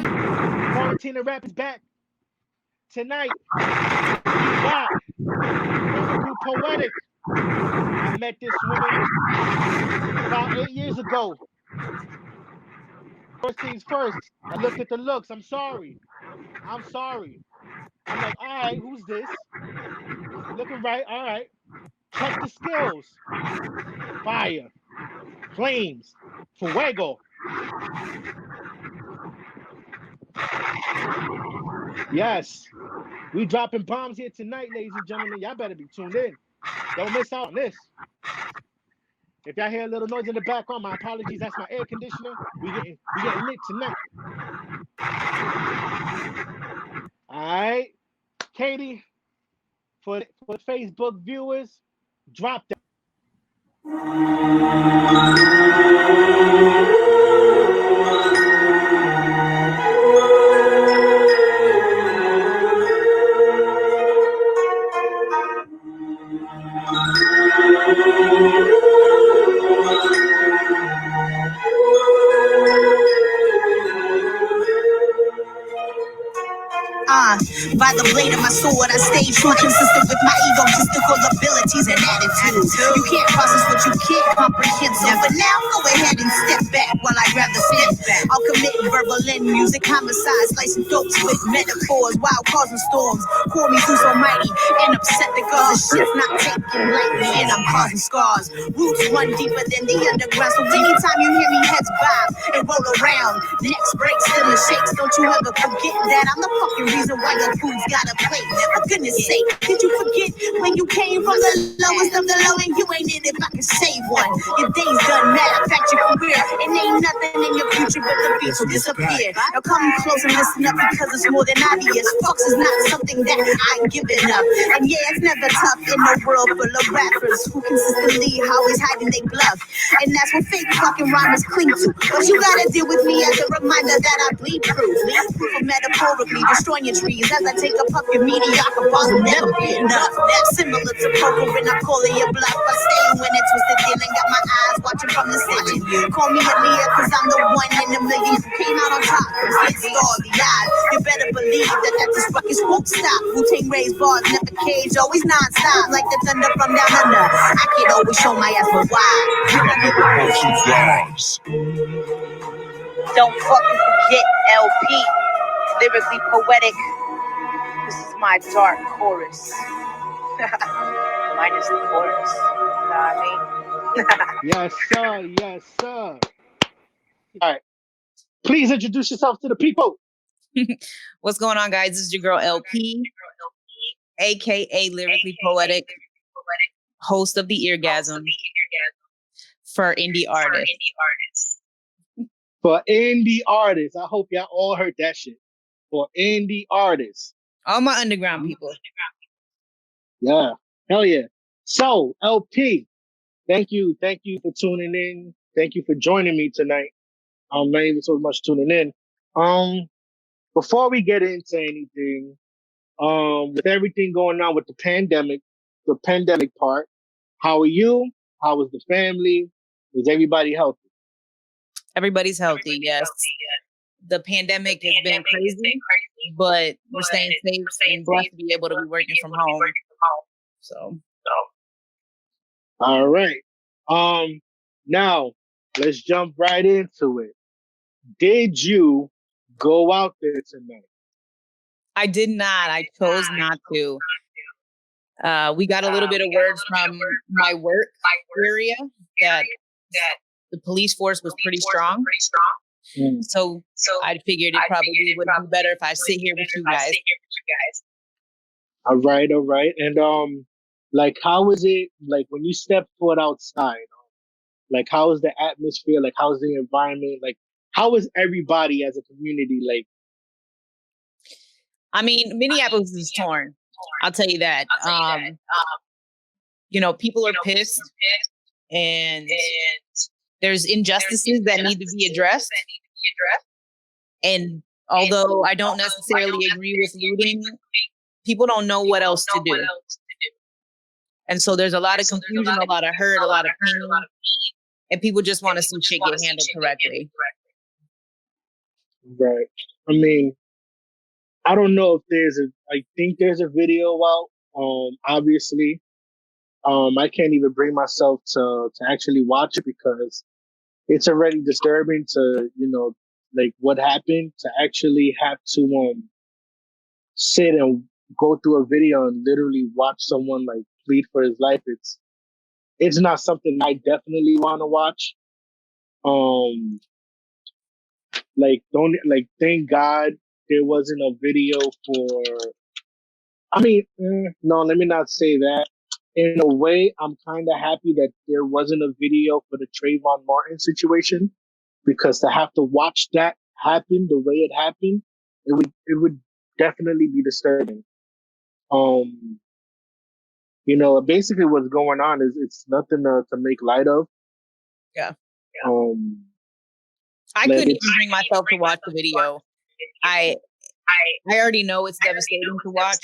Quarantine and Rap is back tonight. We got Lyrically Poetic. I met this woman about 8 years ago. First things first, I looked at the looks. I'm sorry. I'm sorry. I'm like, all right, who's this? She looking right. All right. Check the skills. Fire. Flames. Fuego. Yes. We dropping bombs here tonight, ladies and gentlemen. Y'all better be tuned in. Don't miss out on this. If y'all hear a little noise in the background, my apologies. That's my air conditioner. We getting lit tonight. All right. Katie, for Facebook viewers, drop that. By the blade of my sword, I stay true, consistent with my egotistical abilities and attitudes. You can't process what you can't comprehend, so for now, go ahead and step back while I grab the pen. I'll commit verbal and music homicide, slicing dopes with metaphors while causing storms. Call me Zeus Almighty and upset the gods. The shit's not taken lightly, and I'm causing scars. Roots run deeper than the underground, so anytime you hear me heads bob and roll around, necks break, still in shakes. Don't you ever forget that I'm the fucking reason why your food's got a plate. For goodness sake, did you forget when you came from the lowest of the low and you ain't it if I can save one? Your day's done, matter of fact, your career. It ain't nothing in your future but the beat will disappear. Now come close and listen up because it's more than obvious. Fucks is not something that I'm giving up. And yeah, it's never tough in a world full of rappers who consistently always hiding they bluff. And that's what fake fucking rhymers cling to. But you gotta deal with me as a reminder that I bleed proof. Proof of metaphorically destroying your trees as I take a puff your mediocre bars will never be enough. That's similar to poker when I'm calling your bluff. I stay when it's twisted dealing, got my eyes watching from the city. Call me a Leah cause I'm the one in a million who came out on top. It's all the odds. You better believe that this ruckus won't stop. Wu-Tang raised bars, never cage, always non-stop. Like the thunder from down under. I can't always show my ass, but why? Don't fucking forget LP. Lyrically Poetic. This is my dark chorus. Minus the chorus. You know what I mean? Yes, sir. Yes, sir. All right. Please introduce yourself to the people. What's going on, guys? This is your girl LP, aka Lyrically Poetic, host of the Eargasm for indie artists. For indie artists. I hope y'all all heard that shit. For indie artists. All my underground people. Yeah. Hell yeah. So, LP, thank you for tuning in. Thank you for joining me tonight. Not even so much tuning in. Before we get into anything, with everything going on with the pandemic part, how are you? How is the family? Is everybody healthy? Everybody's healthy, yes. The pandemic has been crazy, but we're staying safe and blessed to be able to be working from home. So. All right. Now let's jump right into it. Did you go out there tonight? I did not. I chose not to. We got a little bit of word from my work area that the police force was pretty strong. So I figured it probably would be better if I sit here with you guys. All right. And like, how is it like when you step foot outside? Like, how is the atmosphere? Like, how's the environment? Like, how is everybody as a community? Like, I mean, Minneapolis is torn. I'll tell you that. People are pissed, and there's injustices that need to be addressed. And although I don't necessarily agree with looting, people don't know what else to do. And so there's a lot of confusion, a lot of hurt, a lot of pain, and people just want to see shit get handled correctly. Right. I mean, I don't know if I think there's a video out. Obviously, I can't even bring myself to actually watch it because it's already disturbing to, like what happened to actually have to, sit and go through a video and literally watch someone like plead for his life. It's not something I definitely want to watch. Um, like don't like thank God there wasn't a video for. I mean, no, let me not say that. In a way, I'm kind of happy that there wasn't a video for the Trayvon Martin situation because to have to watch that happen the way it happened, it would definitely be disturbing. Um, basically what's going on is it's nothing to make light of. Yeah. Um, I like couldn't it's even bring myself to watch the video. I I already know it's devastating to watch.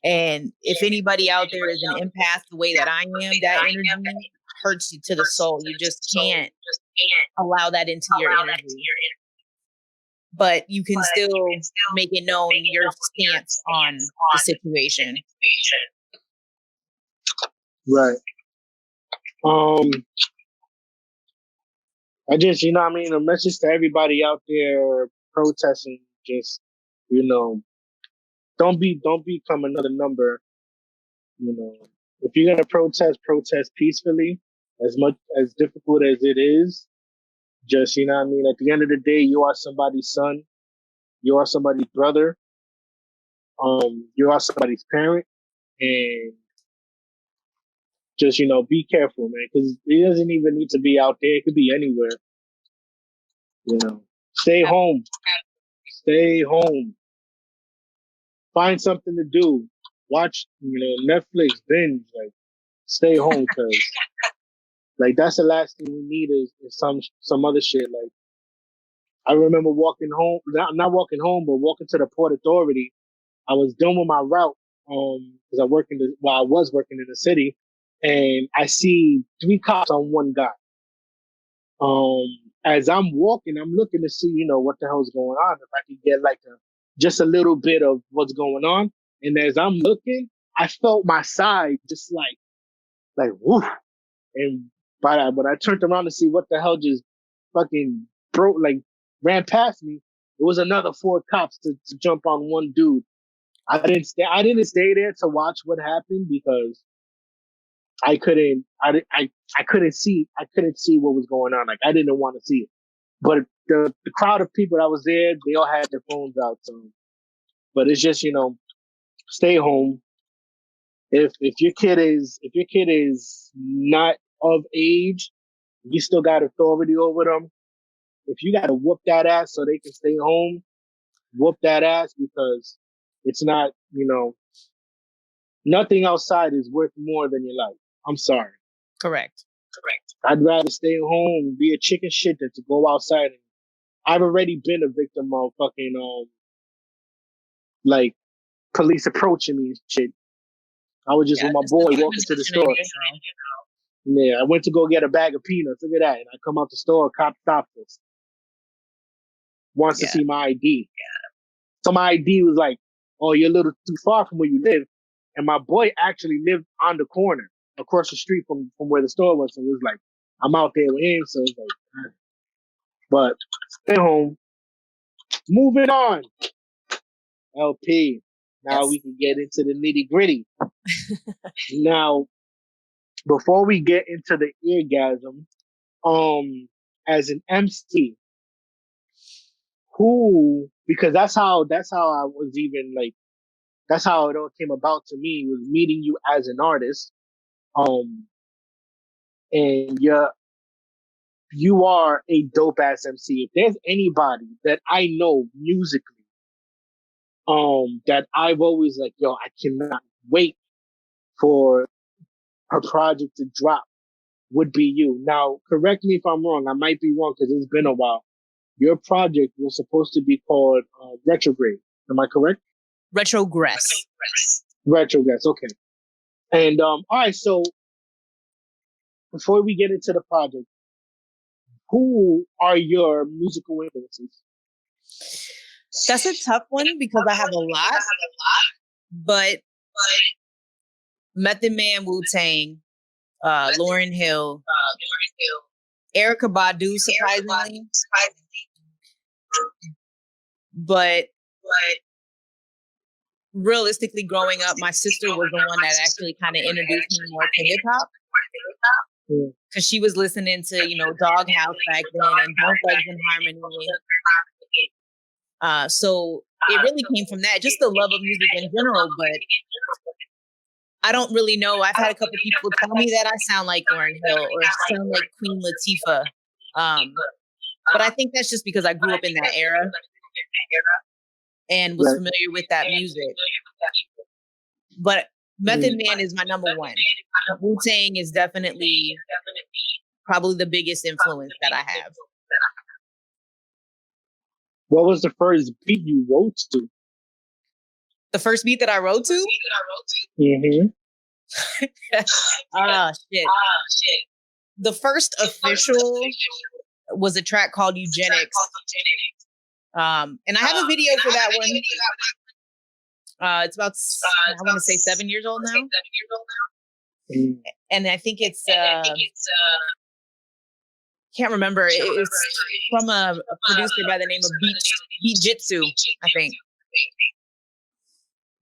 And if anybody out there is an empath the way that I am, that energy hurts you to the soul. You just can't allow that into your energy. But you can still make it known your stance on the situation. right. Um, I just, what I mean, a message to everybody out there protesting, just, you know, don't become another number. If you're gonna protest peacefully, as much as difficult as it is. Just, what I mean, at the end of the day, you are somebody's son, you are somebody's brother, you are somebody's parent, and just, be careful, man, because it doesn't even need to be out there. It could be anywhere. Stay home, stay home. Find something to do. Watch, Netflix, binge, like, stay home, because, like, that's the last thing we need is some other shit. Like, I remember walking home, not walking home, but walking to the Port Authority. I was done with my route, because I was working in the city, and I see 3 cops on one guy. Um, as I'm walking, I'm looking to see, what the hell's going on. If I could get like just a little bit of what's going on. And as I'm looking, I felt my side just like woof. And but I turned around to see what the hell just fucking broke, like ran past me. It was another 4 cops to jump on one dude. I didn't stay there to watch what happened because I couldn't see what was going on. Like I didn't want to see it. But the crowd of people that was there, they all had their phones out. So, but it's just, stay home. If your kid is not of age, you still got authority over them. If you got to whoop that ass so they can stay home, whoop that ass, because it's not, nothing outside is worth more than your life. I'm sorry. Correct. I'd rather stay home, be a chicken shit than to go outside. I've already been a victim of fucking like police approaching me and shit. I was just Yeah, with my this boy is walking to the store. Yeah, I went to go get a bag of peanuts. Look at that. And I come out the store, a cop stopped us. Wants to Yeah. see my ID. So my ID was like, oh, you're a little too far from where you live. And my boy actually lived on the corner across the street from where the store was. So it was like, I'm out there with him. So it's like, but stay home. Moving on. LP. Now Yes. we can get into the nitty gritty. Now, before we get into the eargasm, as an MC, because that's how I was even like, that's how it all came about to me, was meeting you as an artist. Um, and you are a dope ass MC. If there's anybody that I know musically, that I've always like, yo, I cannot wait for her project to drop, would be you. Now, correct me if I'm wrong. I might be wrong because it's been a while. Your project was supposed to be called Retrograde. Am I correct? Retrogress. Retrograde. Okay. And all right. So before we get into the project, who are your musical influences? That's a tough one because I have a lot, but Method Man, Wu-Tang, Lauryn Hill, Erica Badu, surprisingly. But realistically, growing up, my sister was the one that actually kind of introduced me more to hip hop because she was listening to, Doghouse back then and Bone Thugs and Harmony. So it really came from that, just the love of music in general. But I don't really know. I've had a couple people tell me that I sound like Lauryn Hill or sound like Queen Latifah. But I think that's just because I grew up in that era and was familiar with that music. But Method Man is my number one. Wu-Tang is definitely probably the biggest influence that I have. What was the first beat you wrote to? The first beat that I wrote to? Mm-hmm. Shit. The first official was a track called Eugenics. And I have a video for that one. It's about, I want to say 7 years old now. And I think it's, can't remember. It's from a producer by the name of Beat Jitsu, I think.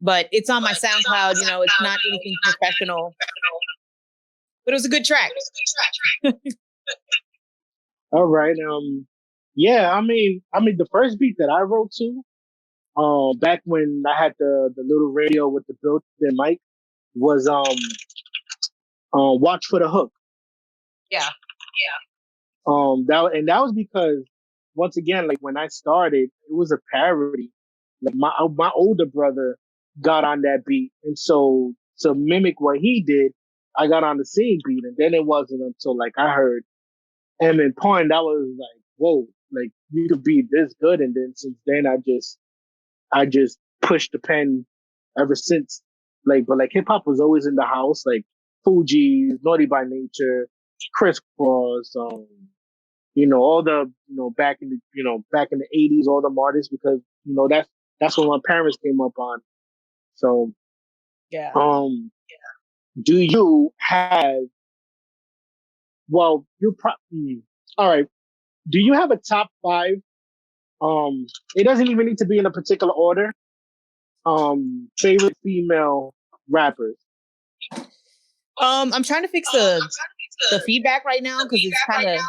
But it's on my SoundCloud. It's not anything professional. But it was a good track. All right. Yeah, I mean, the first beat that I wrote to, back when I had the little radio with the built-in mic, was "Watch for the Hook." Yeah. That was because, once again, like when I started, it was a parody. Like my older brother got on that beat, and so to mimic what he did, I got on the same beat, and then it wasn't until like I heard Emin Point that was like, whoa, like you could be this good, and then since then I just pushed the pen ever since. But hip hop was always in the house, like Fugees, Naughty by Nature, Criss Cross, all the back in the '80s, all them artists, because that's what my parents came up on. So yeah. Do you have? Well, all right. Do you have a top 5? It doesn't even need to be in a particular order. Favorite female rappers. I'm trying to fix the feedback right now because it's kind of.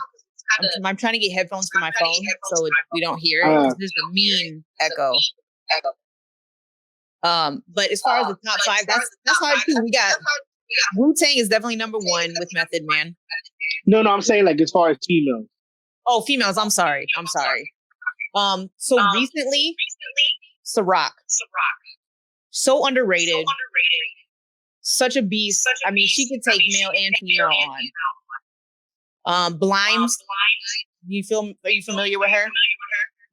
I'm trying to get headphones for my phone so we don't hear it because there's a mean echo. But as far as the top 5, that's hard too. We got Wu-Tang is definitely number 1 with Method Man. No, I'm saying like as far as females. Oh, females. I'm sorry. So recently, Ciroc. So underrated. Such a beast. I mean, she could take male and female on. Blimes. Are you familiar with her?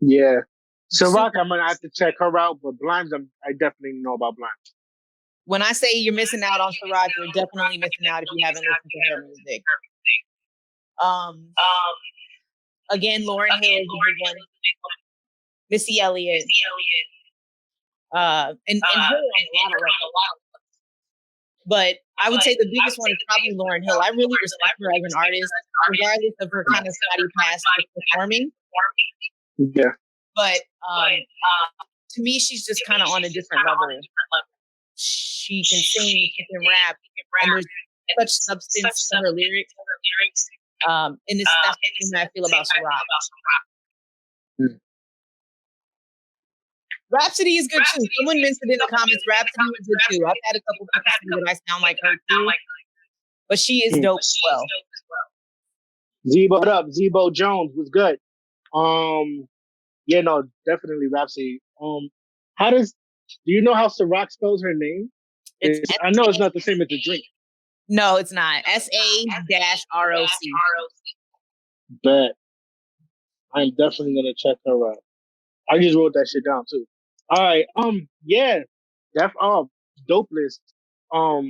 Yeah. Ciroc, I'm gonna have to check her out, but Blimes, I definitely know about Blimes. When I say you're missing out on Ciroc, you're definitely missing out if you haven't listened to her music. Again, Lauryn Hill is a big one. Missy Elliott. And her on a lot of records. But I would say the biggest one is probably Lauryn Hill. I really respect her as an artist, regardless of her kind of spotty past with performing. Yeah. But to me, she's just kind of on a different level. She can sing, she can rap, and there's such substance to her lyrics. And that's the thing that I feel about Ciroc. Rhapsody is good too. Someone mentioned in the comments, Rhapsody is good too. I've had a couple people say that I sound like her too, but she is dope as well. Zebo up, Zebo Jones was good. Yeah, no, definitely Rhapsody. Do you know how Ciroc spells her name? I know it's not the same as the drink. No, it's not. SA-ROC. Bet. I'm definitely gonna check her out. I just wrote that shit down too. All right. Yeah. Dope list. I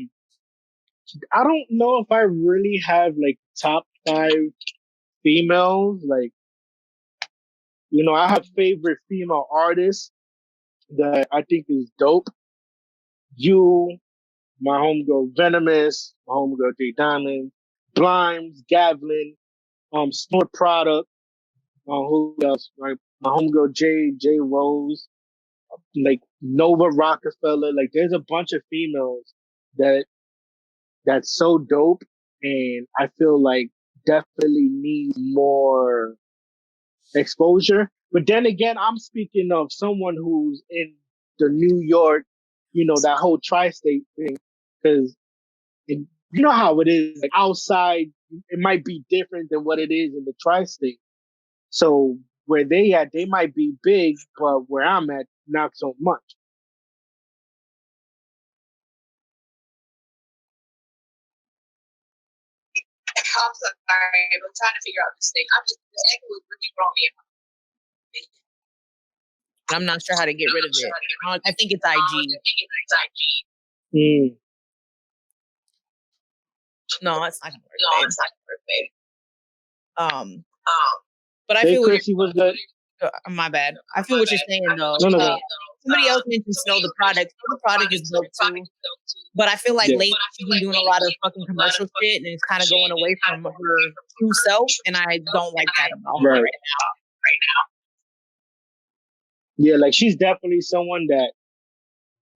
don't know if I really have like top 5 females. Like, I have favorite female artists that I think is dope. You, my homegirl Venomous, my homegirl J Diamond, Blimes, Gavlin, Snort Product, who else? Right, my homegirl J Rose, like Nova Rockefeller. Like, there's a bunch of females that that's so dope, and I feel like definitely need more exposure. But then again, I'm speaking of someone who's in the New York, that whole tri-state thing, because you know how it is. Like, outside, it might be different than what it is in the tri-state. So where they at, they might be big, but where I'm at, not so much. I'm sorry, I'm trying to figure out this thing. I'm just the echo is really throwing me off. I'm not sure how to get rid of it. I think it's IG. Mm. No, it's not gonna work, babe. But I Hey, feel Chrissy, was good. my bad. I feel what you're saying though. No. Somebody else mentioned Snow the Product. Snow the Product is dope too. But I feel like lately she's been doing a lot of fucking commercial shit, and it's kind of going away from her true self, and I don't like that about her right now. Yeah, like, she's definitely someone that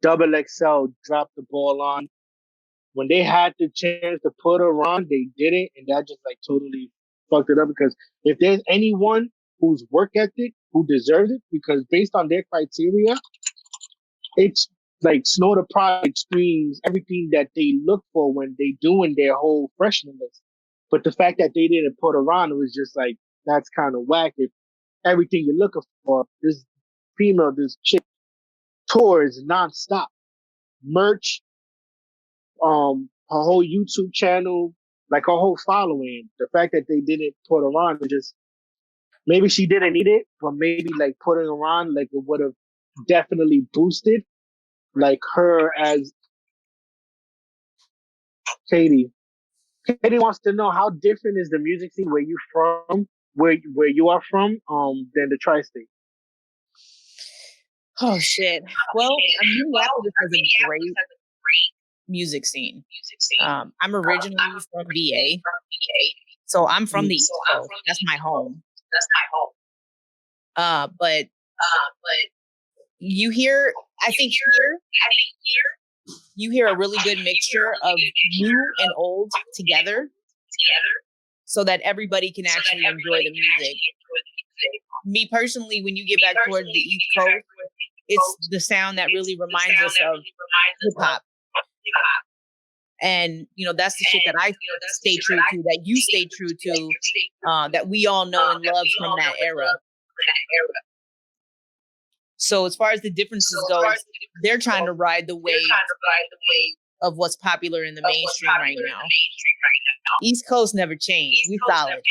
Double XL dropped the ball on. When they had the chance to put her on, they didn't, and that just like totally fucked it up. Because if there's anyone whose work ethic who deserves it, because based on their criteria, it's like Snow the Product screams everything that they look for when they doing their whole freshman list. But the fact that they didn't put her on, it was just like, that's kind of whack. If everything you're looking for, this chick tours nonstop, merch, her whole YouTube channel, like her whole following. The fact that they didn't put her on, was just, maybe she didn't need it, but maybe like putting her on, like, it would have definitely boosted like her as Katie. Katie wants to know, how different is the music scene where you are from, than the tri-state. Oh shit. Well, Minneapolis has a great music scene. I'm originally from VA, so I'm from the East Coast. That's my home. But you hear, I think here, you hear a really good mixture of new and old together, so that everybody can actually enjoy the music. Me personally, when you get back towards the East Coast, it's the sound that really reminds us of hip hop. And, that's the shit that I stay true to, that you stay true to, that we all know and love from that era. So as far as the differences go, they're trying to ride the wave of what's popular in the mainstream right now. East Coast never changed. We solid.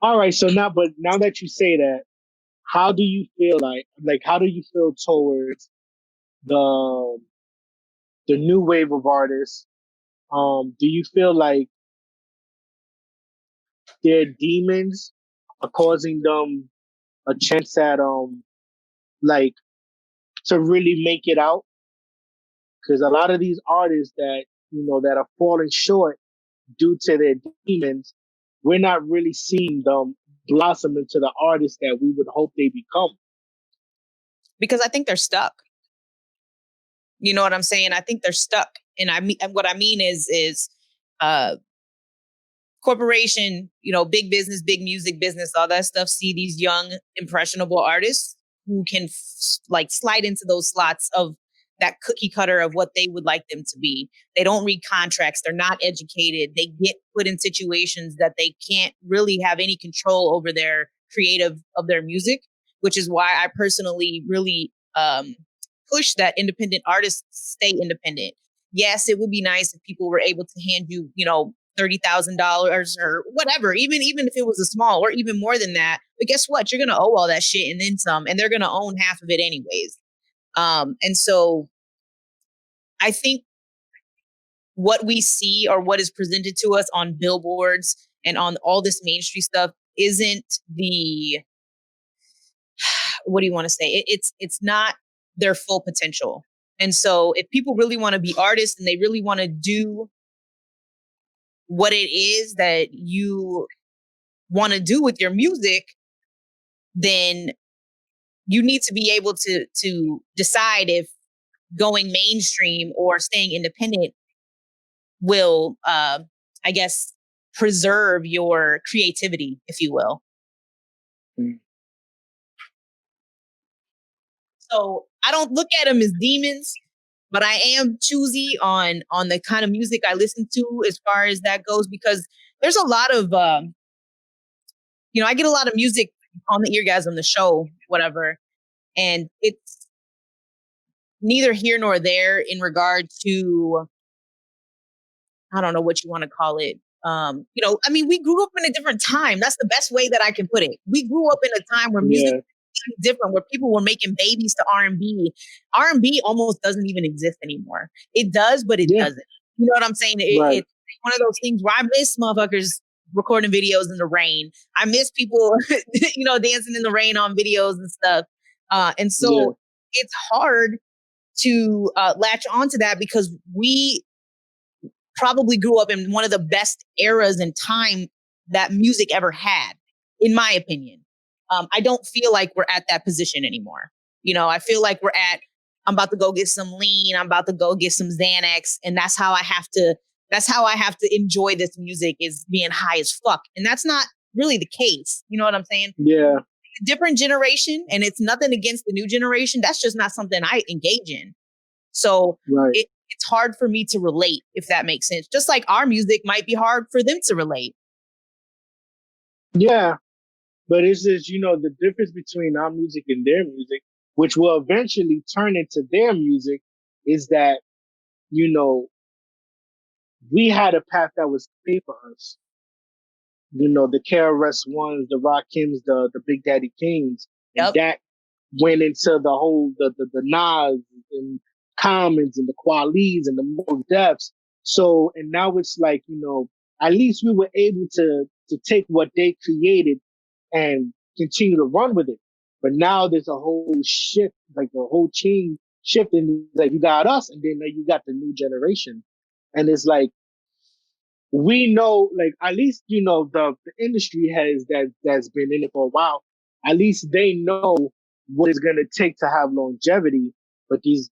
All right. So now that you say that, how do you feel how do you feel towards the new wave of artists? Do you feel like their demons are causing them a chance at like to really make it out? Because a lot of these artists that are falling short due to their demons, we're not really seeing them blossom into the artists that we would hope they become. Because I think they're stuck. You know what I'm saying? I think they're stuck. And what I mean is corporation, big business, big music business, all that stuff, see these young, impressionable artists who can slide into those slots of that cookie cutter of what they would like them to be. They don't read contracts. They're not educated. They get put in situations that they can't really have any control over their creative of their music, which is why I personally really push that independent artists stay independent. Yes, it would be nice if people were able to hand you, $30,000 or whatever, even if it was a small or even more than that. But guess what? You're going to owe all that shit and then some, and they're going to own half of it anyways. And so I think what we see or what is presented to us on billboards and on all this mainstream stuff isn't the, what do you want to say? It's not their full potential. And so if people really want to be artists and they really want to do what it is that you want to do with your music, then you need to be able to decide if going mainstream or staying independent will, I guess, preserve your creativity, if you will. Mm. So I don't look at them as demons, but I am choosy on the kind of music I listen to as far as that goes, because there's a lot of, I get a lot of music on the Eargasm, the show, whatever, and it's neither here nor there in regard to, I don't know what you want to call it. We grew up in a different time. That's the best way that I can put it. We grew up in a time where music was different, where people were making babies to R&B. R&B almost doesn't even exist anymore. It does, but it doesn't. You know what I'm saying? It's one of those things where I miss motherfuckers recording videos in the rain. I miss people, dancing in the rain on videos and stuff. And so it's hard to latch onto that because we probably grew up in one of the best eras and time that music ever had, in my opinion. I don't feel like we're at that position anymore. I feel like I'm about to go get some lean. I'm about to go get some Xanax. And that's how I have to enjoy this music, is being high as fuck. And that's not really the case. You know what I'm saying? Yeah. Different generation, and it's nothing against the new generation. That's just not something I engage in. So it's hard for me to relate, if that makes sense. Just like our music might be hard for them to relate. Yeah. But it's just, the difference between our music and their music, which will eventually turn into their music, is that, we had a path that was paved for us. The KRS-Ones, the Rakims, the Big Daddy Kings. And that went into the whole, the Nas and Commons and the Qualis and the Mos Defs. So, and now it's like, at least we were able to take what they created and continue to run with it. But now there's a whole shift, like a whole chain shift, and like you got us, and then you got the new generation, and it's like we know, like at least the industry that's been in it for a while. At least they know what it's gonna take to have longevity. But these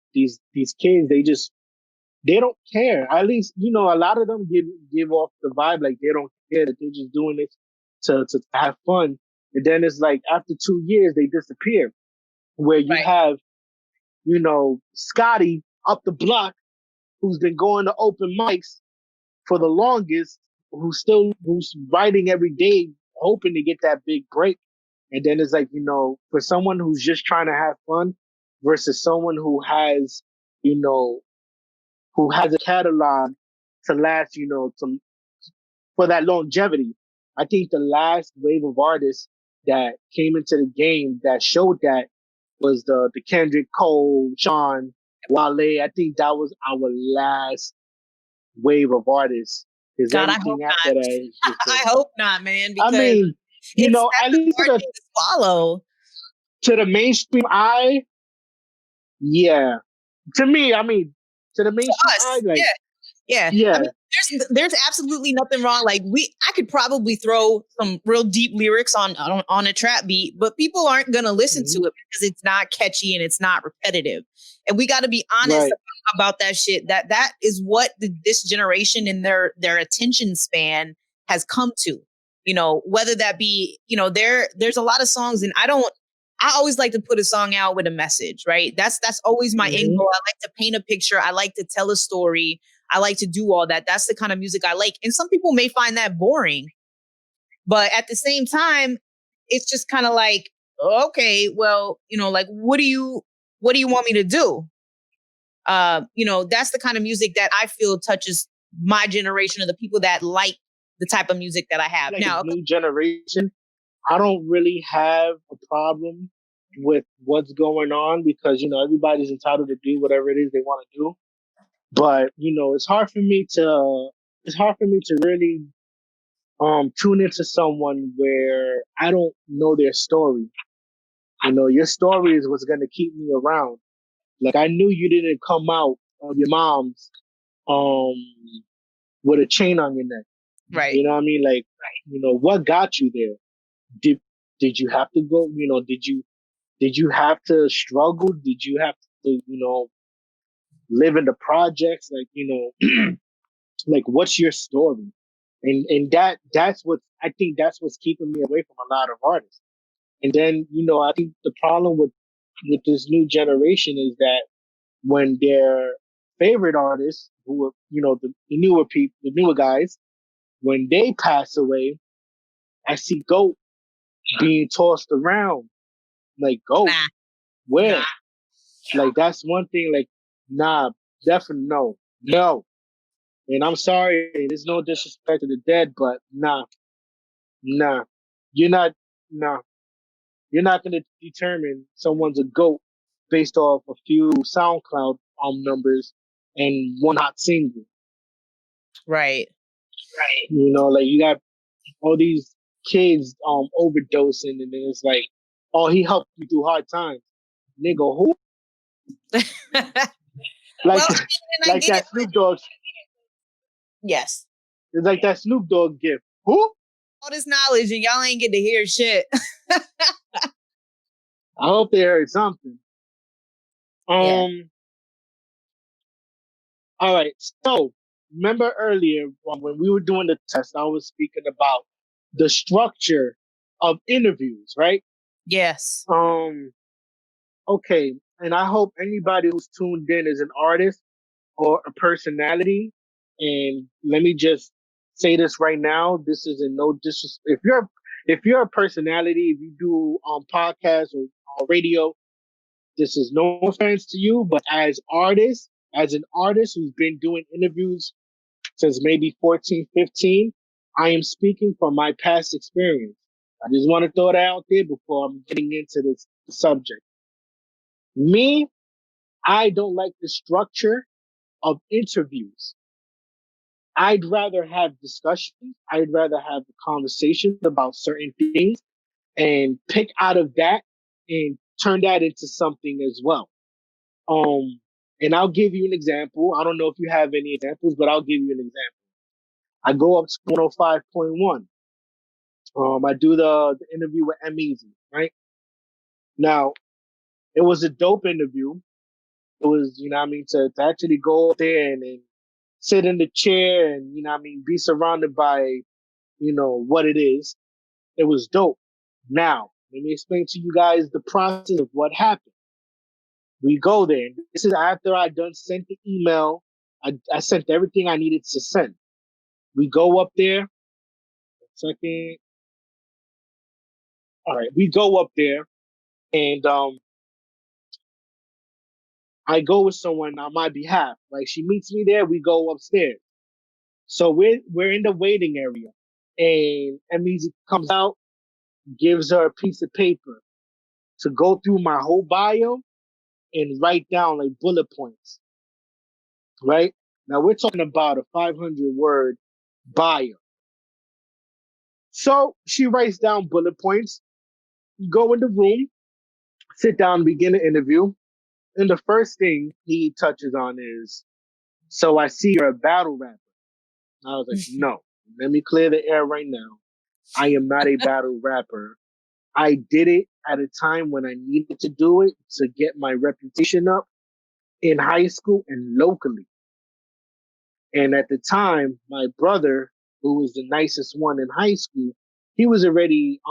kids, they don't care. At least a lot of them give off the vibe like they don't care, that they're just doing it to have fun. And then it's like after 2 years they disappear. Where you have, Scotty up the block, who's been going to open mics for the longest, who's writing every day, hoping to get that big break. And then it's like, for someone who's just trying to have fun versus someone who has, who has a catalog to last, for that longevity. I think the last wave of artists that came into the game that showed that was the Kendrick, Cole, Sean, Wale. I think that was our last wave of artists. God, I hope not. I hope not, man. Because I mean, at least to swallow. To the mainstream eye, yeah. To me, to the mainstream eye, like, yeah. I mean, there's absolutely nothing wrong. Like I could probably throw some real deep lyrics on a trap beat, but people aren't gonna listen to it because it's not catchy and it's not repetitive. And we got to be honest about that shit. That is what this generation and their attention span has come to. Whether that be, there's a lot of songs, and I always like to put a song out with a message, right? That's always my end goal. I like to paint a picture. I like to tell a story. I like to do all that. That's the kind of music I like. And some people may find that boring, but at the same time, it's just kind of like, okay, well, like, what do you want me to do? That's the kind of music that I feel touches my generation of the people that like the type of music that I have. Like now. New generation, I don't really have a problem with what's going on because, everybody's entitled to do whatever it is they want to do. But it's hard for me to really tune into someone where I don't know their story. Your story is what's gonna keep me around. Like I knew you didn't come out of your mom's um with a chain on your neck. Right. You know what I mean? Like, what got you there? Did did you have to go? Did you have to struggle? Did you have to, live in the projects? Like, like what's your story? And that's what I think that's what's keeping me away from a lot of artists. And then, I think the problem with this new generation is that when their favorite artists, who are, the newer people, the newer guys, when they pass away, I see Goat being tossed around. Like, Goat, Nah. where? Like, that's one thing. Like, nah, definitely no. No. And I'm sorry, there's no disrespect to the dead, but nah, nah. You're not, nah. You're not going to determine someone's a GOAT based off a few SoundCloud numbers and one hot single. Right. Like you got all these kids overdosing, and then it's like, oh, he helped you through hard times. Nigga, who? Like, Well, and I like get that it. Snoop Dogg. Yes. It's like that Snoop Dogg gift. Who? All this knowledge and y'all ain't get to hear shit. I hope they heard something. Yeah. All right. So remember earlier when we were doing the test, I was speaking about the structure of interviews, right? Yes. Okay. And I hope anybody who's tuned in is an artist or a personality. And let me just say this right now. This is in no disrespect. If you're a personality, if you do podcasts or radio, this is no offense to you, but as an artist who's been doing interviews since maybe 14, 15, I am speaking from my past experience. I just want to throw that out there before I'm getting into this subject. Me, I don't like the structure of interviews. I'd rather have discussions. I'd rather have a conversation about certain things and pick out of that and turn that into something as well. Um, and I'll give you an example. I don't know if you have any examples, but I'll give you an example. I go up to 105.1. I do the interview with M Easy, right? Now, it was a dope interview. It was, what I mean, to actually go up there and sit in the chair and, what I mean, be surrounded by, what it is. It was dope. Now, let me explain to you guys the process of what happened. We go there. This is after I done sent the email. I sent everything I needed to send. We go up there. Second. All right. We go up there and I go with someone on my behalf. Like she meets me there, we go upstairs. So we're in the waiting area, and Emily comes out, gives her a piece of paper to go through my whole bio and write down like bullet points. Right now, we're talking about a 500-word bio. So she writes down bullet points. Go in the room, sit down, begin the interview, and the first thing he touches on is, "So I see you're a battle rapper." I was like, no, let me clear the air right now. I am not a battle rapper. I did it at a time when I needed to do it to get my reputation up in high school and locally. And at the time, my brother, who was the nicest one in high school, he was already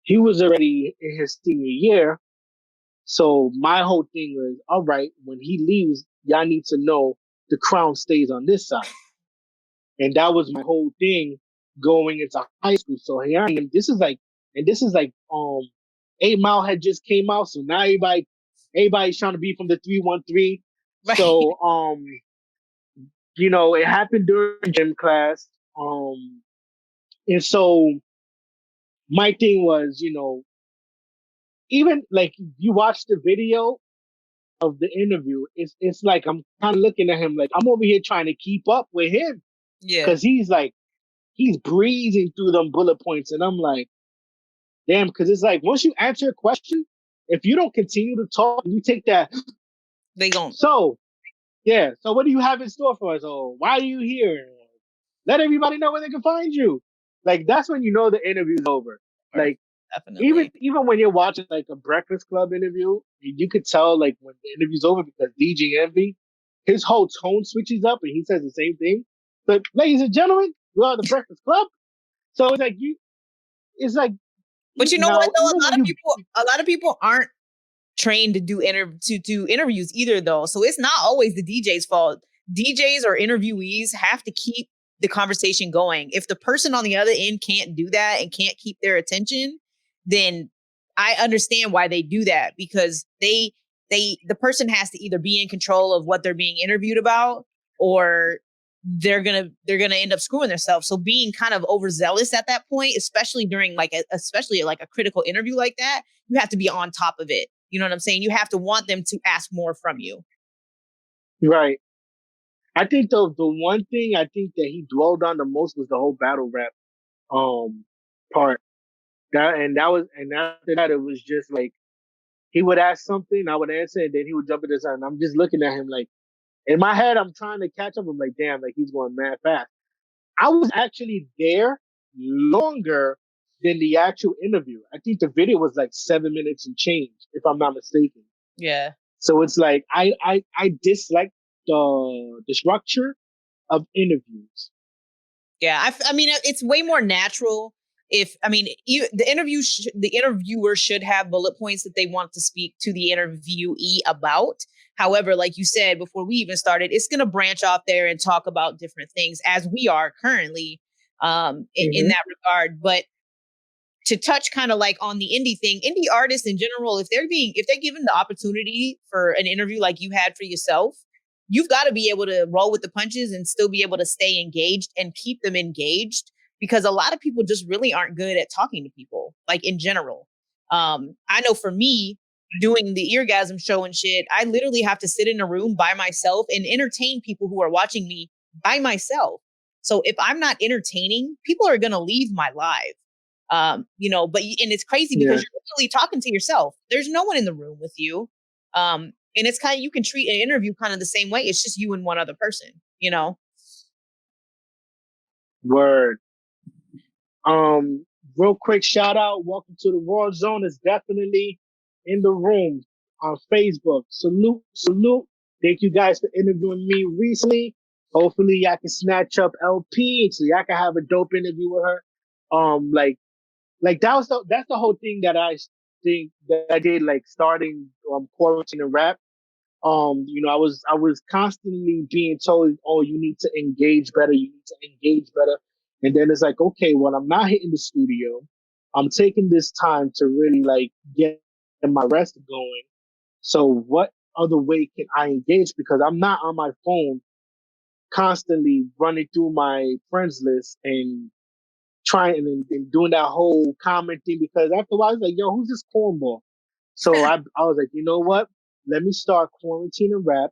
in his senior year. So my whole thing was, all right, when he leaves, y'all need to know the crown stays on this side. And that was my whole thing going into high school. So here I am. This is like 8 Mile had just came out. So now everybody's trying to be from the 313. Right. So it happened during gym class. And so my thing was, even like you watch the video, of the interview, it's like I'm kind of looking at him like I'm over here trying to keep up with him Yeah. because he's breezing through them bullet points, and I'm like, damn, because it's like once you answer a question, if you don't continue to talk, you take that. They gon' So yeah, so what do you have in store for us? Oh, why are you here? Let everybody know where they can find you. Like that's when you know the interview's over. Like definitely. even when you're watching like a Breakfast Club interview, you could tell like when the interview's over because DJ Envy, his whole tone switches up and he says the same thing. But ladies and gentlemen, we are the Breakfast Club. So it's like But you know what now though? even when you A lot of people aren't trained to do interviews either though. So it's not always the DJ's fault. DJs or interviewees have to keep the conversation going. If the person on the other end can't do that and can't keep their attention, then I understand why they do that because the person has to either be in control of what they're being interviewed about or they're gonna end up screwing themselves. So being kind of overzealous at that point, especially during especially like a critical interview like that, you have to be on top of it. You know what I'm saying? You have to want them to ask more from you. right. I think the one thing I think that he dwelled on the most was the whole battle rap part. And after that it was just like he would ask something, I would answer, and then he would jump into something. I'm just looking at him like in my head, I'm trying to catch up. I'm like, damn, like he's going mad fast. I was actually there longer than the actual interview. I think the video was like 7 minutes and change, if I'm not mistaken. Yeah. So it's like I dislike the structure of interviews. Yeah, I mean, it's way more natural. If I mean, the interviewer should have bullet points that they want to speak to the interviewee about. However, like you said before we even started, it's going to branch off there and talk about different things as we are currently in that regard. But to touch kind of like on the indie artists in general, if they're given the opportunity for an interview like you had for yourself, you've got to be able to roll with the punches and still be able to stay engaged and keep them engaged because a lot of people just really aren't good at talking to people, like in general. I know for me, doing the Eargasm show and shit, I literally have to sit in a room by myself and entertain people who are watching me by myself. So if I'm not entertaining, people are going to leave my live. And it's crazy because you're literally talking to yourself. There's no one in the room with you. And it's kind of, you can treat an interview kind of the same way. It's just you and one other person, you know? Word. Real quick shout out. Welcome to the Raw Zone. Is definitely in the room on Facebook. Salute, salute. Thank you guys for interviewing me recently. Hopefully y'all can snatch up LP so y'all can have a dope interview with her. Like that's the whole thing that I think that I did like starting quarantine and rap. I was constantly being told, oh, you need to engage better, you need to engage better. And then it's like, okay, when I'm not hitting the studio, I'm taking this time to really like get my rest going. So what other way can I engage? Because I'm not on my phone constantly running through my friends list and trying and doing that whole comment thing because after a while, I was like, yo, who's this cornball? So I was like, you know what? Let me start quarantine and rap.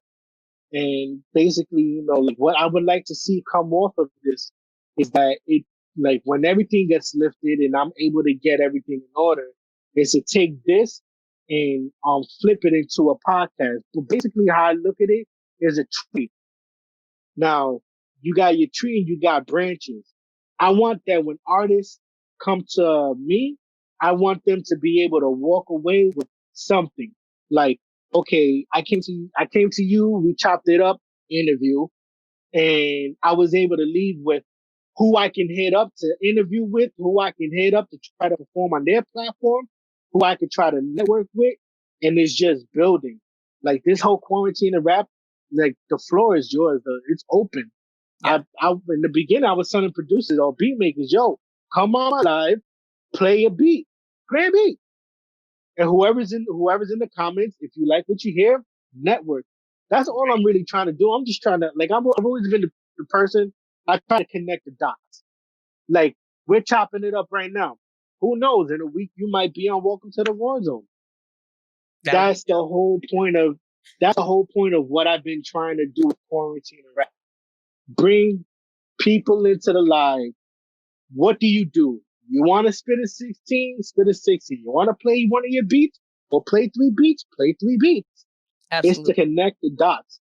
And basically, like what I would like to see come off of this is that it, like when everything gets lifted and I'm able to get everything in order, is to take this and flip it into a podcast. But basically, how I look at it is a tree. Now, you got your tree and you got branches. I want that when artists come to me, I want them to be able to walk away with something. Like, okay, I came to you, we chopped it up, interview, and I was able to leave with who I can hit up to interview with, who I can hit up to try to perform on their platform, who I can try to network with, and it's just building. Like this whole quarantine and rap, like the floor is yours. It's open. Yeah. I in the beginning I was sending producers or beat makers, yo, come on my live, play a beat, play a beat, and whoever's in the comments, if you like what you hear, network. That's all I'm really trying to do. I'm just trying to like I've always been the person I try to connect the dots. Like we're chopping it up right now. Who knows? In a week you might be on Welcome to the War Zone. That'll be That's the whole point of That's the whole point of what I've been trying to do with quarantine and rap. Bring people into the live. What do? You want to spit a 16? Spit a 16. You want to play one of your beats? Or play 3 beats? Play 3 beats. It's Absolutely. to connect the dots.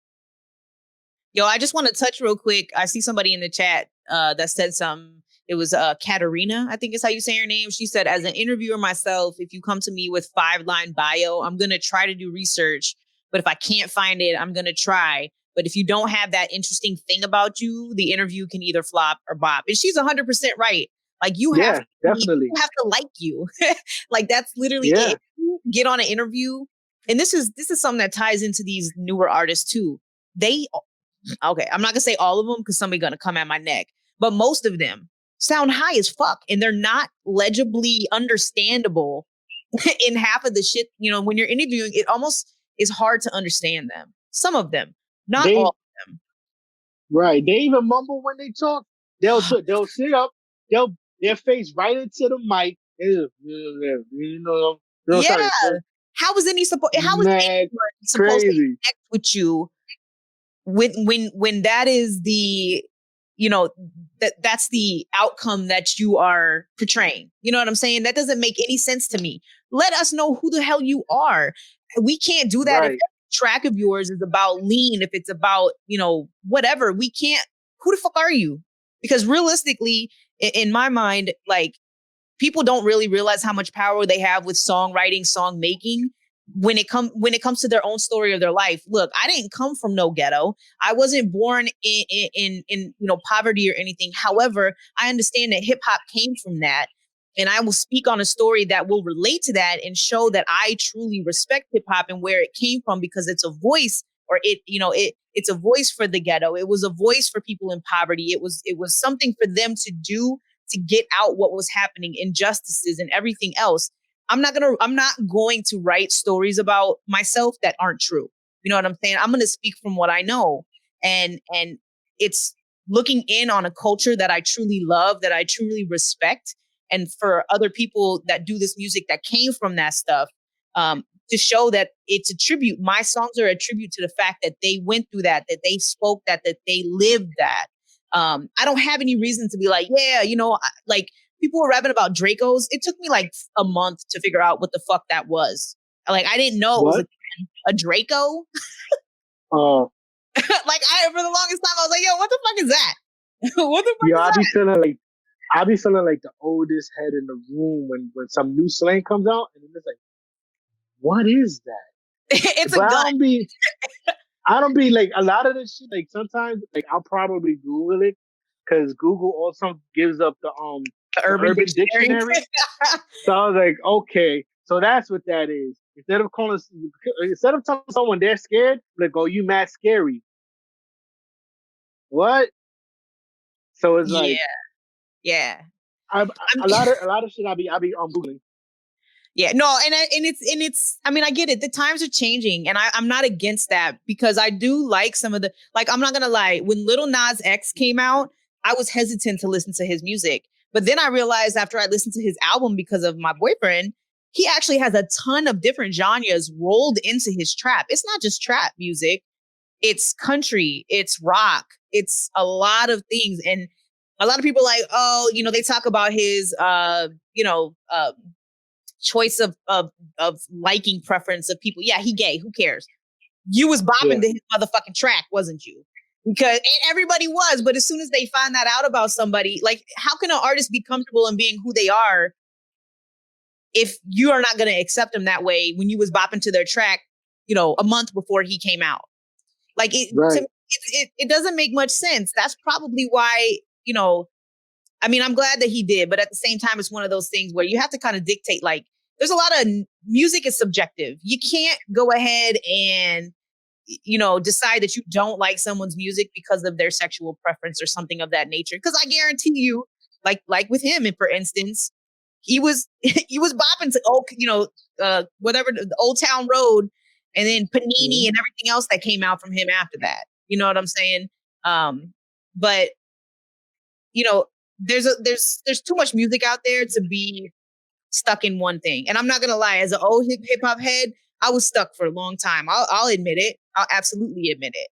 Yo, I just want to touch real quick. I see somebody in the chat that said something. It was Katarina, I think is how you say her name. She said, as an interviewer myself, if you come to me with 5-line bio, I'm going to try to do research. But if I can't find it, I'm going to try. But if you don't have that interesting thing about you, the interview can either flop or bop. And she's 100% right. Like you have definitely. you have to like you. Like that's literally it. If you get on an interview, and this is something that ties into these newer artists too. Okay, I'm not gonna say all of them because somebody's gonna come at my neck, but most of them sound high as fuck and they're not legibly understandable in half of the shit. You know, when you're interviewing, it almost is hard to understand them. Some of them, not all of them. Right. They even mumble when they talk. They'll sit up, their face right into the mic. Yeah. How is anyone supposed to connect with you when that is the, you know, that's the outcome that you are portraying? You know what I'm saying? That doesn't make any sense to me. Let us know who the hell you are. We can't do that if every track of yours is about lean, if it's about, you know, whatever. We can't. Who the fuck are you? Because realistically, in my mind, like, people don't really realize how much power they have with songwriting, song making when it comes to their own story of their life. Look, I didn't come from no ghetto. I wasn't born in you know, poverty or anything. However, I understand that hip hop came from that. And I will speak on a story that will relate to that and show that I truly respect hip hop and where it came from, because it's a voice, or it's a voice for the ghetto. It was a voice for people in poverty. It was something for them to do to get out what was happening, injustices and everything else. I'm not going to write stories about myself that aren't true. You know what I'm saying? I'm going to speak from what I know. And it's looking in on a culture that I truly love, that I truly respect. And for other people that do this music that came from that stuff, to show that it's a tribute. My songs are a tribute to the fact that they went through that they spoke that they lived that. I don't have any reason to be like, yeah, you know, like people were rapping about Dracos. It took me like a month to figure out what the fuck that was. Like, I didn't know it was a Draco. Oh. Like, for the longest time, I was like, yo, what the fuck is that? What the fuck is that? I be feeling like the oldest head in the room when some new slang comes out, and it's like, what is that? It's but a gun. I don't be like, a lot of this shit, like sometimes like I'll probably Google it, because Google also gives up the Urban Dictionary. So I was like, okay, so that's what that is. Instead of telling someone they're scared, like, oh, you mad scary. What? So it's like, yeah. A lot of shit I be Googling. Yeah, no, and it's. I mean, I get it. The times are changing, and I'm not against that, because I do like some of the, like, I'm not gonna lie. When Lil Nas X came out, I was hesitant to listen to his music, but then I realized after I listened to his album, because of my boyfriend, he actually has a ton of different genres rolled into his trap. It's not just trap music. It's country, it's rock, it's a lot of things. And a lot of people like, oh, you know, they talk about his, choice of liking preference of people. Yeah, he gay. Who cares? You was bopping to his motherfucking track, wasn't you? Because everybody was. But as soon as they find that out about somebody, like, how can an artist be comfortable in being who they are if you are not going to accept them that way when you was bopping to their track, you know, a month before he came out? Like, it doesn't make much sense. That's probably why, you know, I mean, I'm glad that he did, but at the same time, it's one of those things where you have to kind of dictate, like, there's a lot of music is subjective. You can't go ahead and, you know, decide that you don't like someone's music because of their sexual preference or something of that nature. Because I guarantee you, like with him, for instance, he was bopping to whatever, the Old Town Road, and then Panini and everything else that came out from him after that. You know what I'm saying? But you know, there's too much music out there to be stuck in one thing. And I'm not gonna lie, as an old hip hop head, I was stuck for a long time. I'll admit it. I'll absolutely admit it.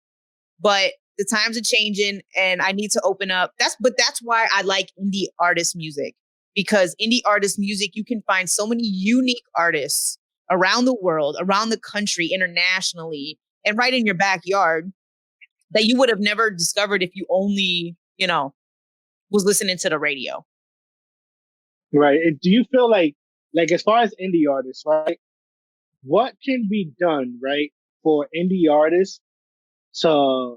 But the times are changing and I need to open up. That's why I like indie artist music, because indie artist music, you can find so many unique artists around the world, around the country, internationally, and right in your backyard that you would have never discovered if you only, was listening to the radio. Right. Do you feel like as far as indie artists, right? What can be done, right, for indie artists to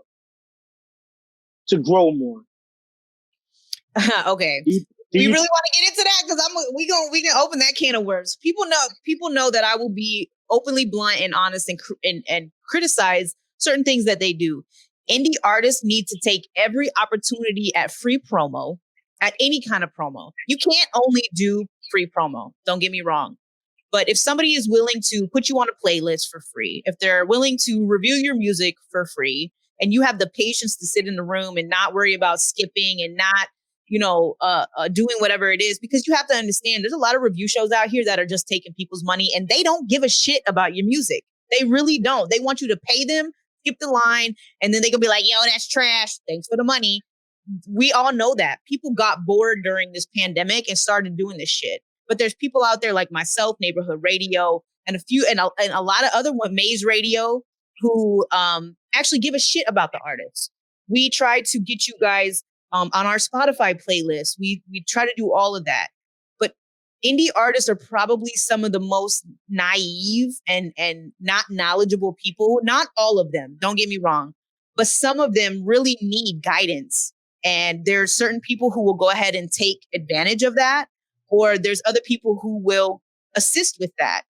grow more? Okay. Do We you, really want to get into that because we can open that can of worms. People know that I will be openly blunt and honest and criticize certain things that they do. Indie artists need to take every opportunity at free promo, at any kind of promo. You can't only do free promo. Don't get me wrong. But if somebody is willing to put you on a playlist for free, if they're willing to review your music for free, and you have the patience to sit in the room and not worry about skipping and not, doing whatever it is, because you have to understand there's a lot of review shows out here that are just taking people's money and they don't give a shit about your music. They really don't. They want you to pay them, skip the line, and then they can be like, yo, that's trash. Thanks for the money. We all know that. People got bored during this pandemic and started doing this shit. But there's people out there like myself, Neighborhood Radio, and a lot of other one, Maze Radio, who actually give a shit about the artists. We try to get you guys on our Spotify playlist. We try to do all of that. But indie artists are probably some of the most naive and not knowledgeable people. Not all of them, don't get me wrong, but some of them really need guidance. And there's certain people who will go ahead and take advantage of that, or there's other people who will assist with that.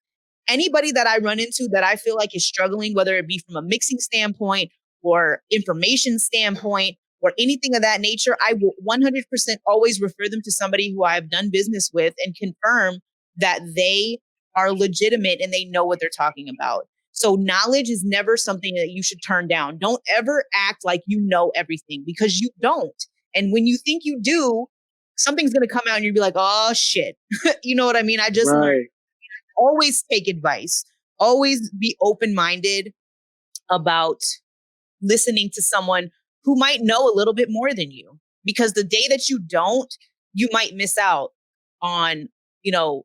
Anybody that I run into that I feel like is struggling, whether it be from a mixing standpoint or information standpoint or anything of that nature, I will 100% always refer them to somebody who I've done business with and confirm that they are legitimate and they know what they're talking about. So knowledge is never something that you should turn down. Don't ever act like you know everything, because you don't. And when you think you do, something's going to come out and you'll be like, oh shit. You know what I mean? I just learned. Always take advice. Always be open-minded about listening to someone who might know a little bit more than you. Because the day that you don't, you might miss out on, a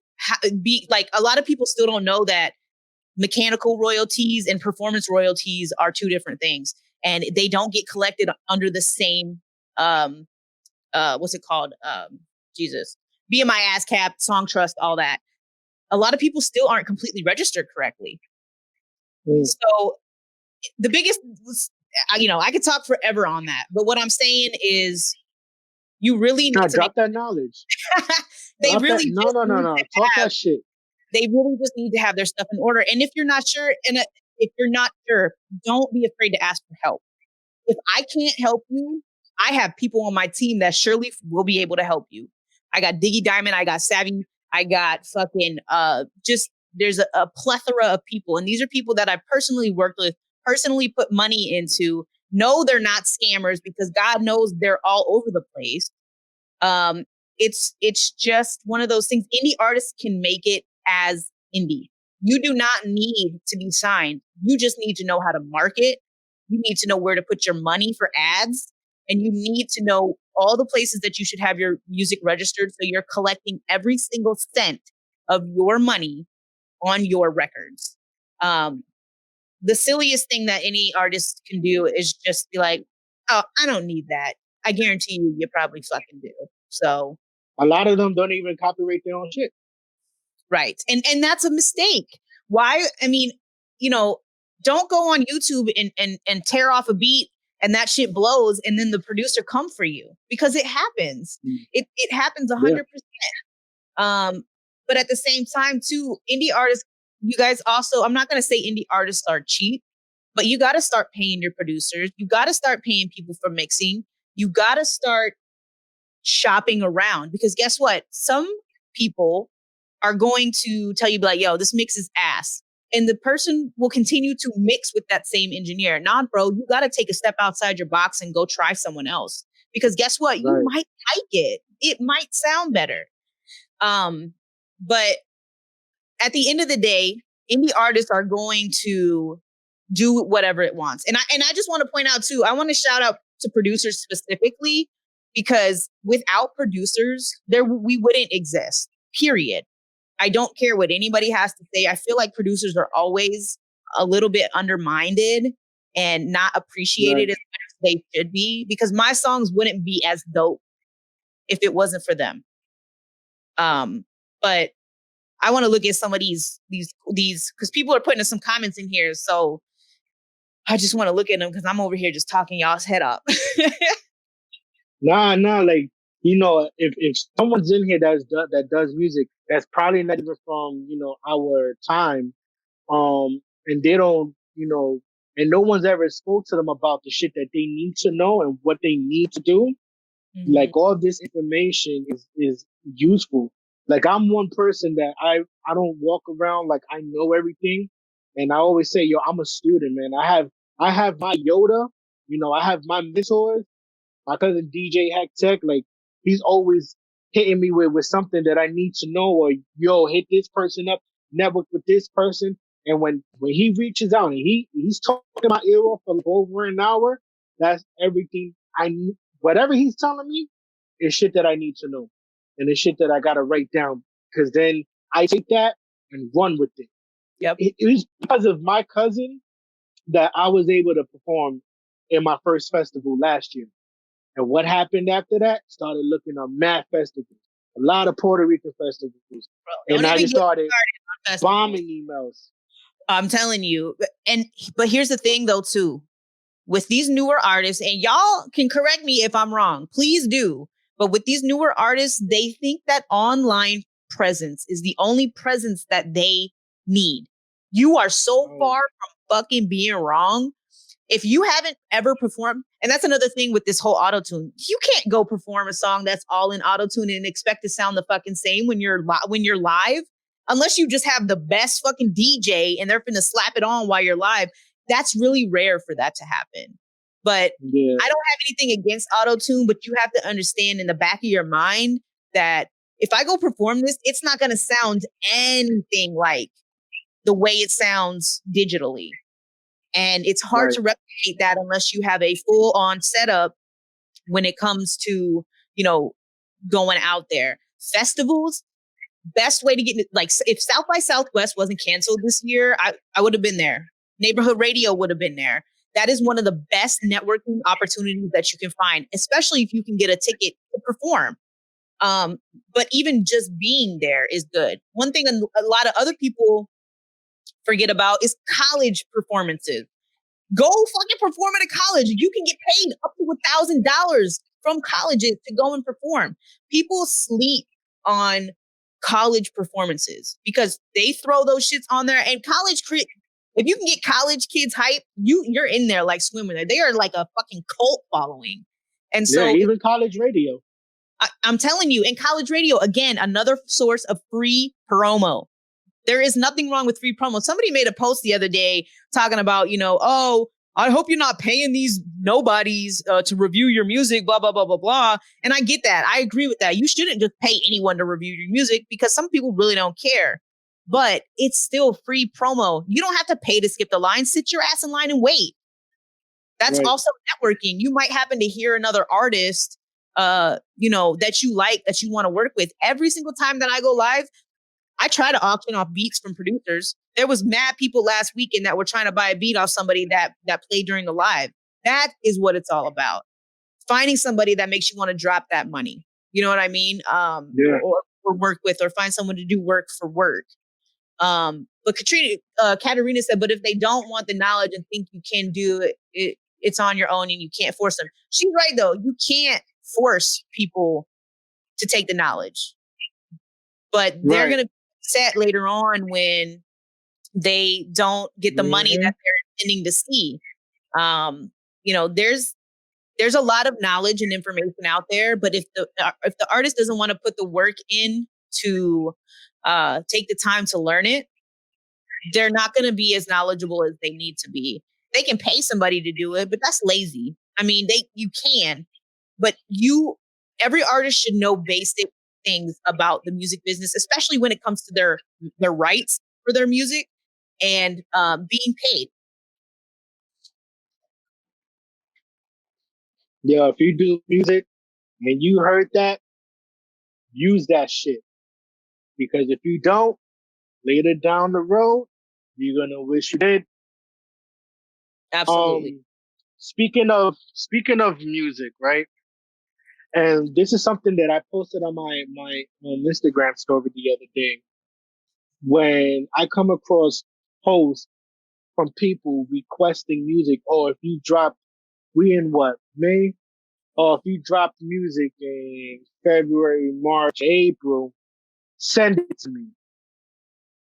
lot of people still don't know that mechanical royalties and performance royalties are two different things, and they don't get collected under the same what's it called, BMI, ASCAP, Song Trust, all that. A lot of people still aren't completely registered correctly. So the biggest, I could talk forever on that, but what I'm saying is you really need to drop that knowledge. They drop really no. Talk that shit. They really just need to have their stuff in order. And if you're not sure, don't be afraid to ask for help. If I can't help you, I have people on my team that surely will be able to help you. I got Diggy Diamond, I got Savvy, I got fucking there's a plethora of people. And these are people that I've personally worked with, personally put money into. No, they're not scammers, because God knows they're all over the place. It's just one of those things. Indie artists can make it as indie. You do not need to be signed. You just need to know how to market. You need to know where to put your money for ads. And you need to know all the places that you should have your music registered, so you're collecting every single cent of your money on your records. The silliest thing that any artist can do is just be like, oh, I don't need that. I guarantee you probably fucking do. So a lot of them don't even copyright their own shit. Right. And that's a mistake. Why? I mean, don't go on YouTube and tear off a beat and that shit blows and then the producer come for you, because it happens. It happens 100%. But at the same time too, indie artists, you guys also, I'm not going to say indie artists are cheap, but you got to start paying your producers. You got to start paying people for mixing. You got to start shopping around, because guess what? Some people are going to tell you like, yo, this mix is ass. And the person will continue to mix with that same engineer. Nah, bro, you got to take a step outside your box and go try someone else. Because guess what? You might like it. It might sound better. But at the end of the day, indie artists are going to do whatever it wants. And I just want to point out too, I want to shout out to producers specifically, because without producers, we wouldn't exist. Period. I don't care what anybody has to say. I feel like producers are always a little bit undermined and not appreciated as much as they should be, because my songs wouldn't be as dope if it wasn't for them. But I want to look at some of these because people are putting some comments in here. So I just want to look at them because I'm over here just talking y'all's head up. Nah, like, you know, if someone's in here that does music, that's probably not even from, you know, our time, and they don't, you know, and no one's ever spoke to them about the shit that they need to know and what they need to do. Mm-hmm. Like, all this information is useful. Like, I'm one person that I don't walk around like I know everything, and I always say, yo, I'm a student, man. I have my Yoda, you know, I have my mentors. My cousin DJ Hack Tech, like, he's always hitting me with something that I need to know, or yo, hit this person up, network with this person. And when he reaches out and he's talking my ear off for over an hour, that's everything I need. Whatever he's telling me is shit that I need to know. And it's shit that I gotta write down. Cause then I take that and run with it. Yep. It was because of my cousin that I was able to perform in my first festival last year. And what happened after that? Started looking at mad festivals, a lot of Puerto Rican festivals. Bro, and I just started bombing emails. I'm telling you. But here's the thing though, too, with these newer artists, and y'all can correct me if I'm wrong, please do. But with these newer artists, they think that online presence is the only presence that they need. You are so far from fucking being wrong. If you haven't ever performed, and that's another thing with this whole auto-tune, you can't go perform a song that's all in auto-tune and expect to sound the fucking same when you're live, unless you just have the best fucking DJ and they're finna slap it on while you're live. That's really rare for that to happen. But yeah. I don't have anything against auto-tune, but you have to understand in the back of your mind that if I go perform this, it's not going to sound anything like the way it sounds digitally. And it's hard to replicate that unless you have a full-on setup when it comes to, you know, going out there. Festivals, best way to get, like, if South by Southwest wasn't canceled this year, I would have been there. Neighborhood radio would have been there. That is one of the best networking opportunities that you can find, especially if you can get a ticket to perform. But even just being there is good. One thing a lot of other people forget about is college performances. Go fucking perform at a college. You can get paid up to $1,000 from colleges to go and perform. People sleep on college performances because they throw those shits on there. And if you can get college kids hype, you're in there like swimming there. They are like a fucking cult following. And so even college radio. I'm telling you, in college radio, again, another source of free promo. There is nothing wrong with free promo. Somebody made a post the other day talking about, you know, oh, I hope you're not paying these nobodies to review your music, blah, blah, blah, blah, blah. And I get that. I agree with that. You shouldn't just pay anyone to review your music because some people really don't care. But it's still free promo. You don't have to pay to skip the line. Sit your ass in line and wait. That's also networking. You might happen to hear another artist, you know, that you like, that you want to work with. Every single time that I go live, I try to auction off beats from producers. There was mad people last weekend that were trying to buy a beat off somebody that played during the live. That is what it's all about. Finding somebody that makes you want to drop that money. You know what I mean? Or work with, or find someone to do work for work. But Katerina said, but if they don't want the knowledge and think you can do it, it's on your own and you can't force them. She's right, though. You can't force people to take the knowledge. But they're going to be upset later on when they don't get the money that they're intending to see. You know, there's a lot of knowledge and information out there, but if the artist doesn't want to put the work in to take the time to learn it, they're not going to be as knowledgeable as they need to be. They can pay somebody to do it, but that's lazy. I mean, you can, but every artist should know basic things about the music business, especially when it comes to their rights for their music. and being paid. Yeah, if you do music and you heard that, use that shit. Because if you don't, later down the road, you're gonna wish you did. Absolutely. Speaking of music, right? And this is something that I posted on my Instagram story the other day. When I come across posts from people requesting music, or if you drop, we in what, May? Or if you dropped music in February, March, April, send it to me.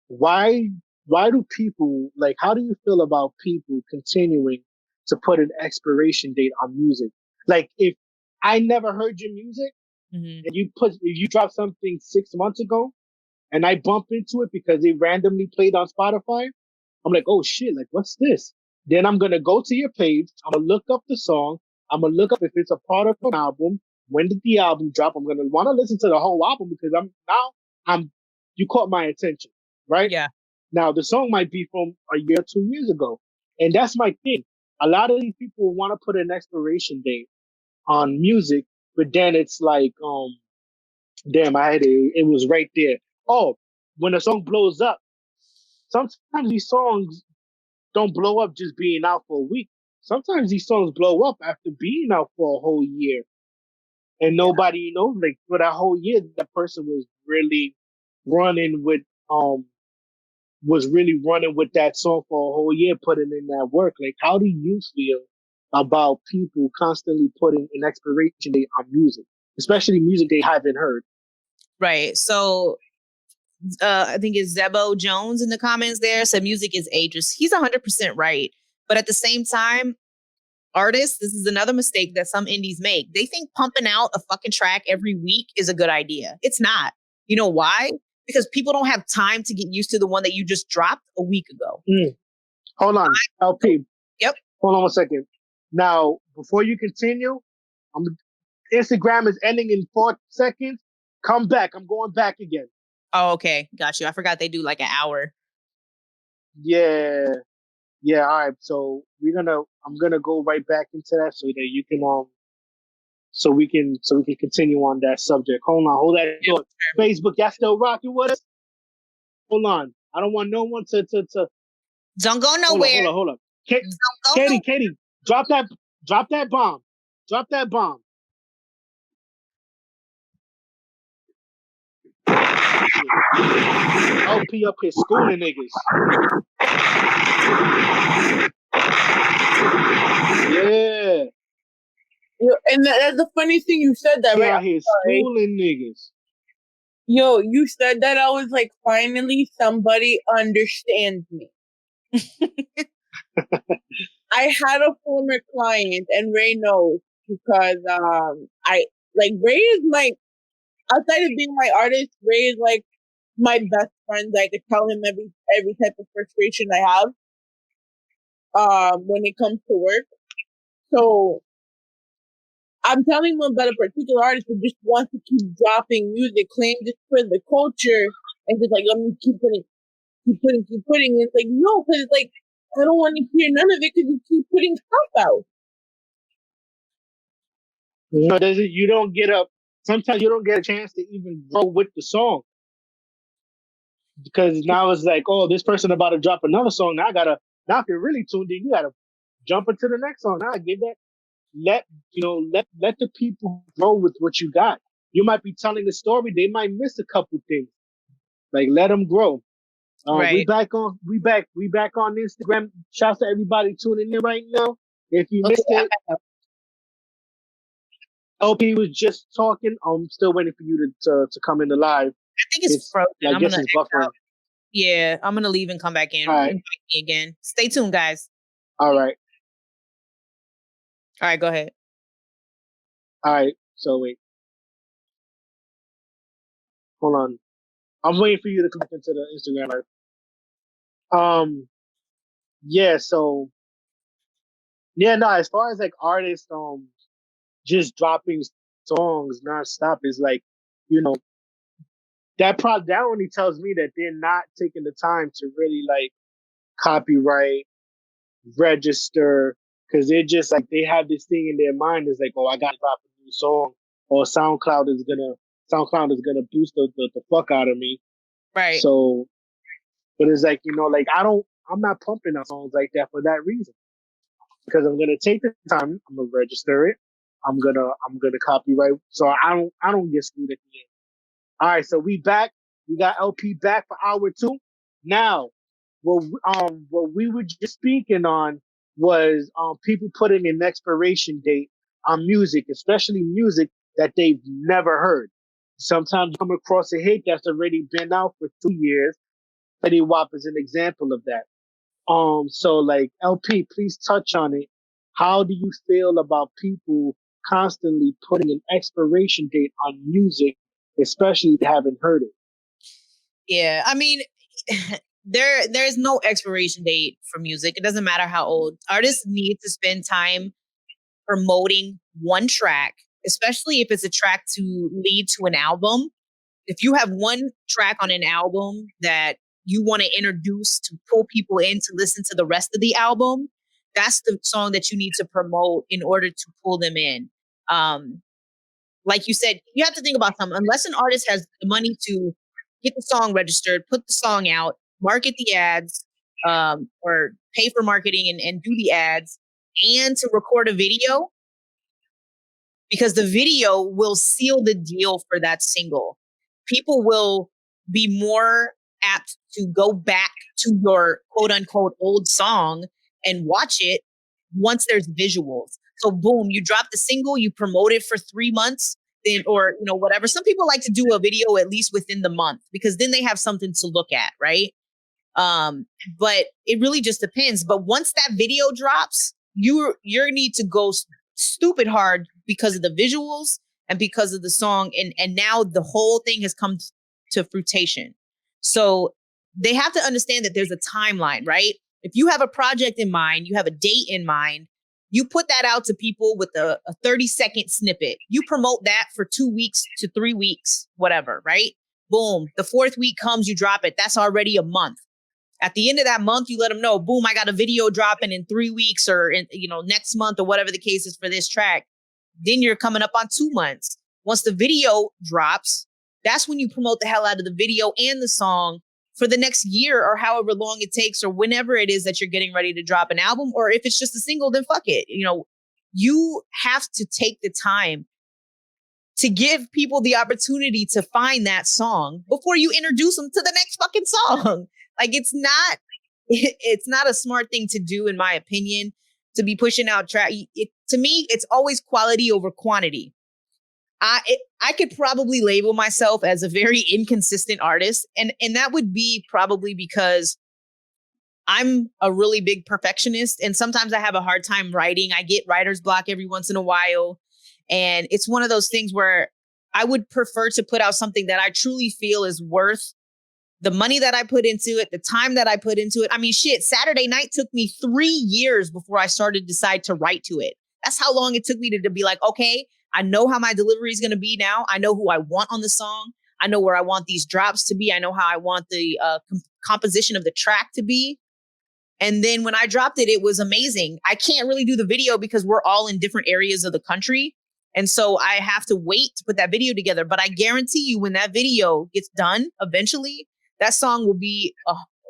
Why why do people, like, how do you feel about people continuing to put an expiration date on music? Like, if I never heard your music Mm-hmm. and if you dropped something 6 months ago and I bump into it because it randomly played on Spotify, I'm like, oh shit, like, what's this? Then I'm gonna go to your page. I'm gonna look up the song. I'm gonna look up if it's a part of an album. When did the album drop? I'm gonna want to listen to the whole album because I'm you caught my attention, right? Yeah. Now the song might be from a year, 2 years ago, and that's my thing. A lot of these people want to put an expiration date on music, but then it's like, damn, I had it. It was right there. Oh, when a song blows up, sometimes these songs don't blow up just being out for a week. Sometimes these songs blow up after being out for a whole year. And nobody, like, for that whole year, that person running with um was really running with that song for a whole year, putting in that work. Like, how do you feel about people constantly putting an expiration date on music, especially music they haven't heard? Right. So I think it's Zebo Jones in the comments there said music is ageless. He's 100% right. But at the same time, artists, this is another mistake that some indies make. They think pumping out a fucking track every week is a good idea. It's not. You know why? Because people don't have time to get used to the one that you just dropped a week ago. Hold on, LP. Yep. Hold on 1 second. Now, before you continue, Instagram is ending in 4 seconds. Come back. I'm going back again. Oh, okay. Got you. I forgot they do like an hour. Yeah. Yeah, all right. So I'm gonna go right back into that so that you can so we can continue on that subject. Hold that thought. Facebook, y'all still rocking with us? Hold on. I don't want no one to Don't go nowhere. Hold on. Don't go Katie, drop that bomb. Drop that bomb. LP up here schooling niggas. Yeah. Yo, and that's the funny thing you said that, right? Out here schooling niggas. Yo, you said that, I was like, finally somebody understands me. I had a former client, and Ray knows, because Ray is my, outside of being my artist, Ray is like my best friend. I could tell him every type of frustration I have when it comes to work. So I'm telling him about a particular artist who just wants to keep dropping music, claim this for the culture, and just like, let me keep putting. And it's like, no, because it's like, I don't want to hear none of it because you keep putting stuff out. No, sometimes you don't get a chance to even grow with the song. Because now it's like, oh, this person about to drop another song. Now if you're really tuned in, you gotta jump into the next song. Now I give that, let the people grow with what you got. You might be telling the story, they might miss a couple things. Like, let them grow. Right. We back on Instagram. Shouts to everybody tuning in right now. If you missed it, LP was just talking. I'm still waiting for you to come in the live. I think it's frozen. I guess it's buffering. Yeah, I'm gonna leave and come back in. Right. Invite me again. Stay tuned, guys. All right. All right, go ahead. All right. So wait. Hold on. I'm waiting for you to come into the Instagram live. Yeah, so yeah, no, as far as like artists just dropping songs nonstop is like, you know, that only tells me that they're not taking the time to really like copyright, register, because they're just like they have this thing in their mind is like, oh, I gotta drop a new song, or SoundCloud is gonna boost the fuck out of me. Right. So, but it's like, like I'm not pumping out songs like that for that reason, because I'm gonna take the time, I'm gonna register it, I'm gonna copyright, so I don't get screwed at the end. All right, so we back. We got LP back for hour 2. Now, what we were just speaking on was people putting an expiration date on music, especially music that they've never heard. Sometimes you come across a hit that's already been out for 2 years. Fetty Wap is an example of that. So like LP, please touch on it. How do you feel about people constantly putting an expiration date on music, especially if you haven't heard it? Yeah, I mean, there's no expiration date for music. It doesn't matter how old. Artists need to spend time promoting one track, especially if it's a track to lead to an album. If you have one track on an album that you want to introduce to pull people in to listen to the rest of the album, that's the song that you need to promote in order to pull them in. Like you said, you have to think about something. Unless an artist has the money to get the song registered, put the song out, market the ads, or pay for marketing and do the ads, and to record a video, because the video will seal the deal for that single. People will be more apt to go back to your quote unquote old song and watch it once there's visuals. So boom, you drop the single, you promote it for 3 months, then or whatever. Some people like to do a video at least within the month because then they have something to look at, right? But it really just depends. But once that video drops, you need to go stupid hard because of the visuals and because of the song, and now the whole thing has come to fruition. So they have to understand that there's a timeline, right? If you have a project in mind, you have a date in mind, you put that out to people with a 30-second snippet. You promote that for 2 weeks to 3 weeks, whatever, right? Boom. The 4th week comes, you drop it. That's already a month. At the end of that month, you let them know, boom, I got a video dropping in 3 weeks or next month or whatever the case is for this track. Then you're coming up on 2 months. Once the video drops, that's when you promote the hell out of the video and the song for the next year or however long it takes or whenever it is that you're getting ready to drop an album. Or if it's just a single, then fuck it. You have to take the time to give people the opportunity to find that song before you introduce them to the next fucking song. Like it's not a smart thing to do, in my opinion, to be pushing out track. To me, it's always quality over quantity. I could probably label myself as a very inconsistent artist, and that would be probably because I'm a really big perfectionist, and sometimes I have a hard time writing. I get writer's block every once in a while, and it's one of those things where I would prefer to put out something that I truly feel is worth the money that I put into it, the time that I put into it. I mean, shit, Saturday Night took me 3 years before I started to decide to write to it. That's how long it took me to be like, okay, I know how my delivery is going to be now. I know who I want on the song. I know where I want these drops to be. I know how I want the composition of the track to be. And then when I dropped it, it was amazing. I can't really do the video because we're all in different areas of the country. And so I have to wait to put that video together. But I guarantee you when that video gets done eventually, that song will be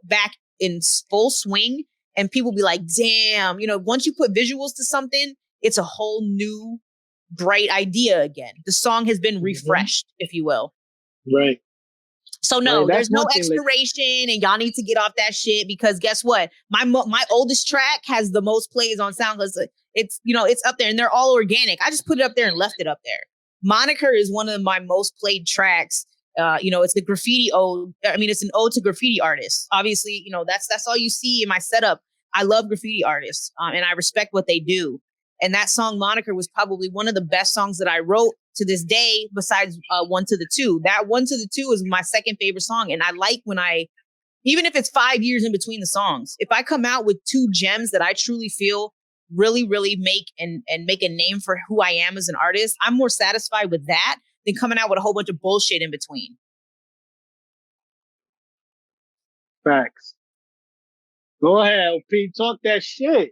back in full swing and people will be like, damn, once you put visuals to something, it's a whole new bright idea again. The song has been refreshed, if you will. Right. So no, there's no expiration and y'all need to get off that shit because guess what? My oldest track has the most plays on SoundCloud. It's, it's up there and they're all organic. I just put it up there and left it up there. Moniker is one of my most played tracks. It's the graffiti ode. I mean, it's an ode to graffiti artists. Obviously, that's all you see in my setup. I love graffiti artists and I respect what they do. And that song Moniker was probably one of the best songs that I wrote to this day, besides 1 to the 2. That 1 to the 2 is my second favorite song. And I like when even if it's 5 years in between the songs, if I come out with 2 gems that I truly feel really, really make a name for who I am as an artist, I'm more satisfied with that than coming out with a whole bunch of bullshit in between. Facts. Go ahead, LP. Talk that shit.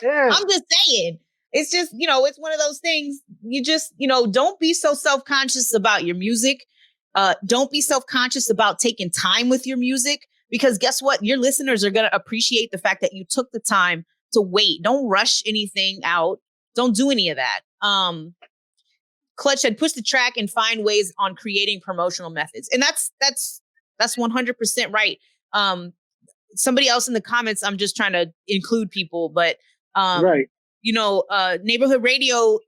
Yeah. I'm just saying. It's just, it's one of those things. You just, don't be so self-conscious about your music. Don't be self-conscious about taking time with your music, because guess what? Your listeners are going to appreciate the fact that you took the time to wait. Don't rush anything out. Don't do any of that. Clutch said, push the track and find ways on creating promotional methods. And that's 100% right. Somebody else in the comments, I'm just trying to include people, but, right. Neighborhood Radio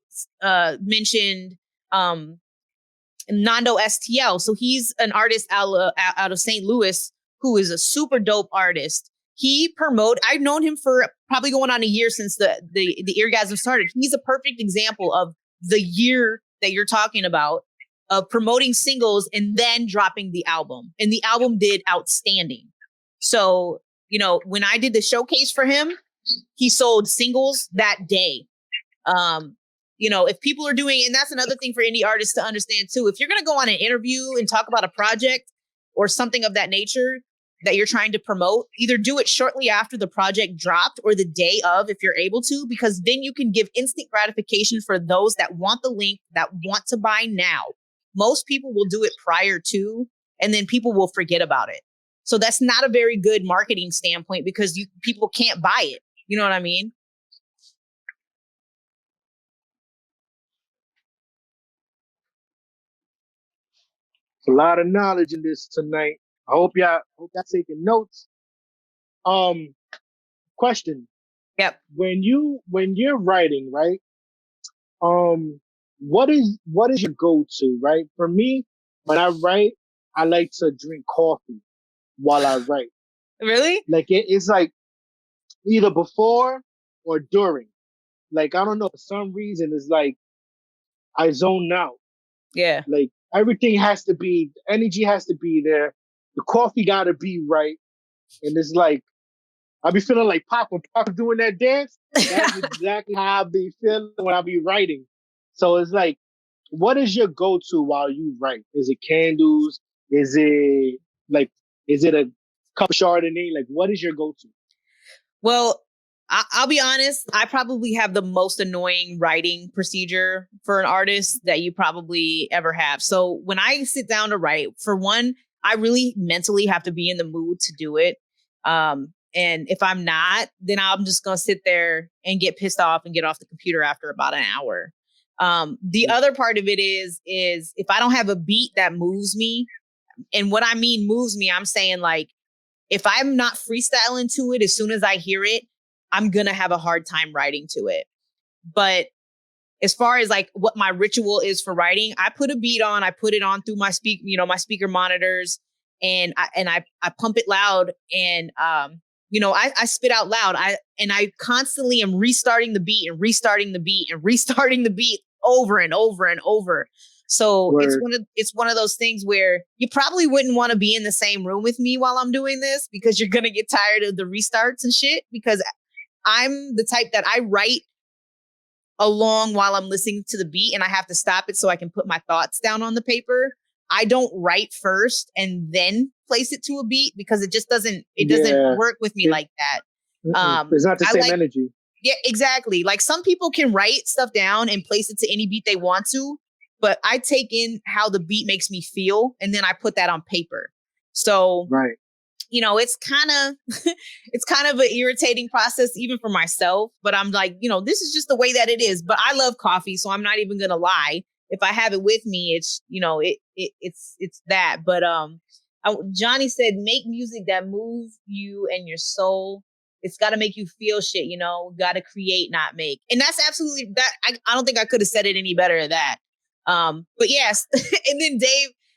mentioned Nando STL. So he's an artist out of St. Louis who is a super dope artist. I've known him for probably going on a year since the Eargasm started. He's a perfect example of the year that you're talking about, of promoting singles and then dropping the album. And the album did outstanding. So, when I did the showcase for him, he sold singles that day. If people are doing, and that's another thing for indie artists to understand too, if you're going to go on an interview and talk about a project or something of that nature that you're trying to promote, either do it shortly after the project dropped or the day of, if you're able to, because then you can give instant gratification for those that want the link, that want to buy now. Most people will do it prior to, and then people will forget about it. So that's not a very good marketing standpoint, because people can't buy it. You know what I mean? A lot of knowledge in this tonight. I hope y'all taking notes. Question. Yep. When you're writing, right? What is your go-to, right? For me, when I write, I like to drink coffee while I write. Really? Like it's like either before or during. Like, I don't know, for some reason it's like I zone out. Yeah. Like everything has to be, the energy has to be there. The coffee gotta be right. And it's like, I be feeling like Pop when Pop doing that dance. That's exactly how I be feeling when I be writing. So it's like, what is your go-to while you write? Is it candles? Is it a cup of Chardonnay? Like, what is your go-to? Well, I'll be honest. I probably have the most annoying writing procedure for an artist that you probably ever have. So when I sit down to write, for one, I really mentally have to be in the mood to do it. And if I'm not, then I'm just going to sit there and get pissed off and get off the computer after about an hour. The other part of it is if I don't have a beat that moves me, and what I mean moves me, I'm saying like, if I'm not freestyling to it, as soon as I hear it, I'm going to have a hard time writing to it. But as far as like what my ritual is for writing, I put a beat on, I put it on through my my speaker monitors, and I pump it loud, and I spit out loud. I constantly am restarting the beat and restarting the beat and restarting the beat over and over and over. So Word. it's one of those things where you probably wouldn't want to be in the same room with me while I'm doing this, because you're going to get tired of the restarts and shit, because I'm the type that I write along while I'm listening to the beat, and I have to stop it so I can put my thoughts down on the paper. I don't write first and then place it to a beat, because it just doesn't work with me like that. It's not the same energy. Yeah, exactly. Like some people can write stuff down and place it to any beat they want to, but I take in how the beat makes me feel, and then I put that on paper. So, right. It's kind of an irritating process even for myself, but I'm like, this is just the way that it is. But I love coffee, so I'm not even going to lie. If I have it with me, it's, it's that. But Johnny said, make music that moves you and your soul. It's got to make you feel shit, got to create, not make. And that's absolutely that. I don't think I could have said it any better than that. But yes. And then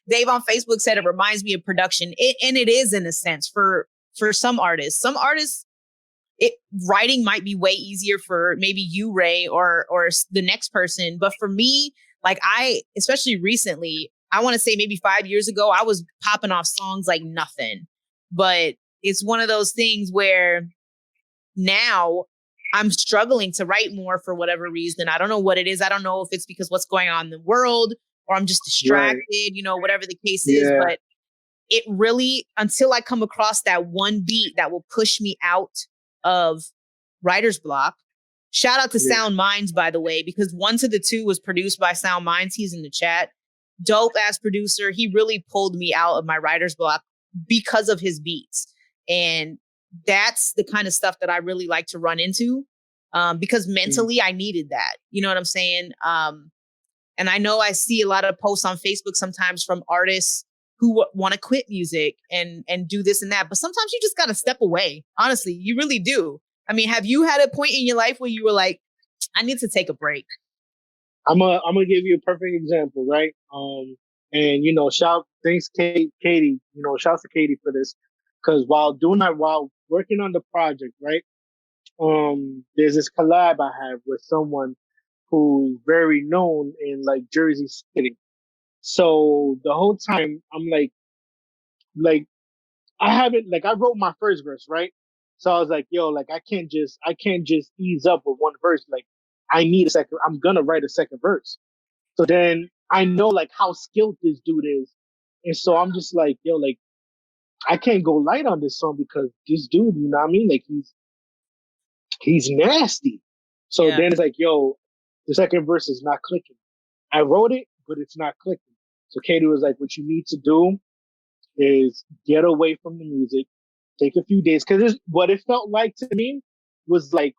Dave on Facebook said it reminds me of production. And it is, in a sense, for some artists. Some artists, writing might be way easier for maybe you, Ray, or the next person. But for me, like especially recently, I want to say maybe 5 years ago, I was popping off songs like nothing. But it's one of those things where now I'm struggling to write more for whatever reason. I don't know what it is. I don't know if it's because what's going on in the world, or I'm just distracted, Right. whatever the case is. But it really, until I come across that one beat that will push me out of writer's block. Shout out to Sound Minds, by the way, because 1 to the 2 was produced by Sound Minds. He's in the chat. Dope ass producer. He really pulled me out of my writer's block because of his beats. And that's the kind of stuff that I really like to run into, because mentally I needed that. You know what I'm saying? And I know I see a lot of posts on Facebook sometimes from artists who want to quit music and do this and that. But sometimes you just got to step away. Honestly, you really do. I mean, have you had a point in your life where you were like, I need to take a break? I'm gonna give you a perfect example, right? And thanks Katie, shouts to Katie for this, because while working on the project, right? There's this collab I have with someone who's very known in like Jersey City. So the whole time I'm like I wrote my first verse, right? So I was like, yo, like I can't just ease up with one verse. Like I need a second. I'm gonna write a second verse. So then I know like how skilled this dude is, and so I'm just like, yo, like I can't go light on this song because this dude, you know what I mean? Like he's nasty. So then it's like, yo, the second verse is not clicking. I wrote it, but it's not clicking. So Katie was like, what you need to do is get away from the music, take a few days. Cause what it felt like to me was like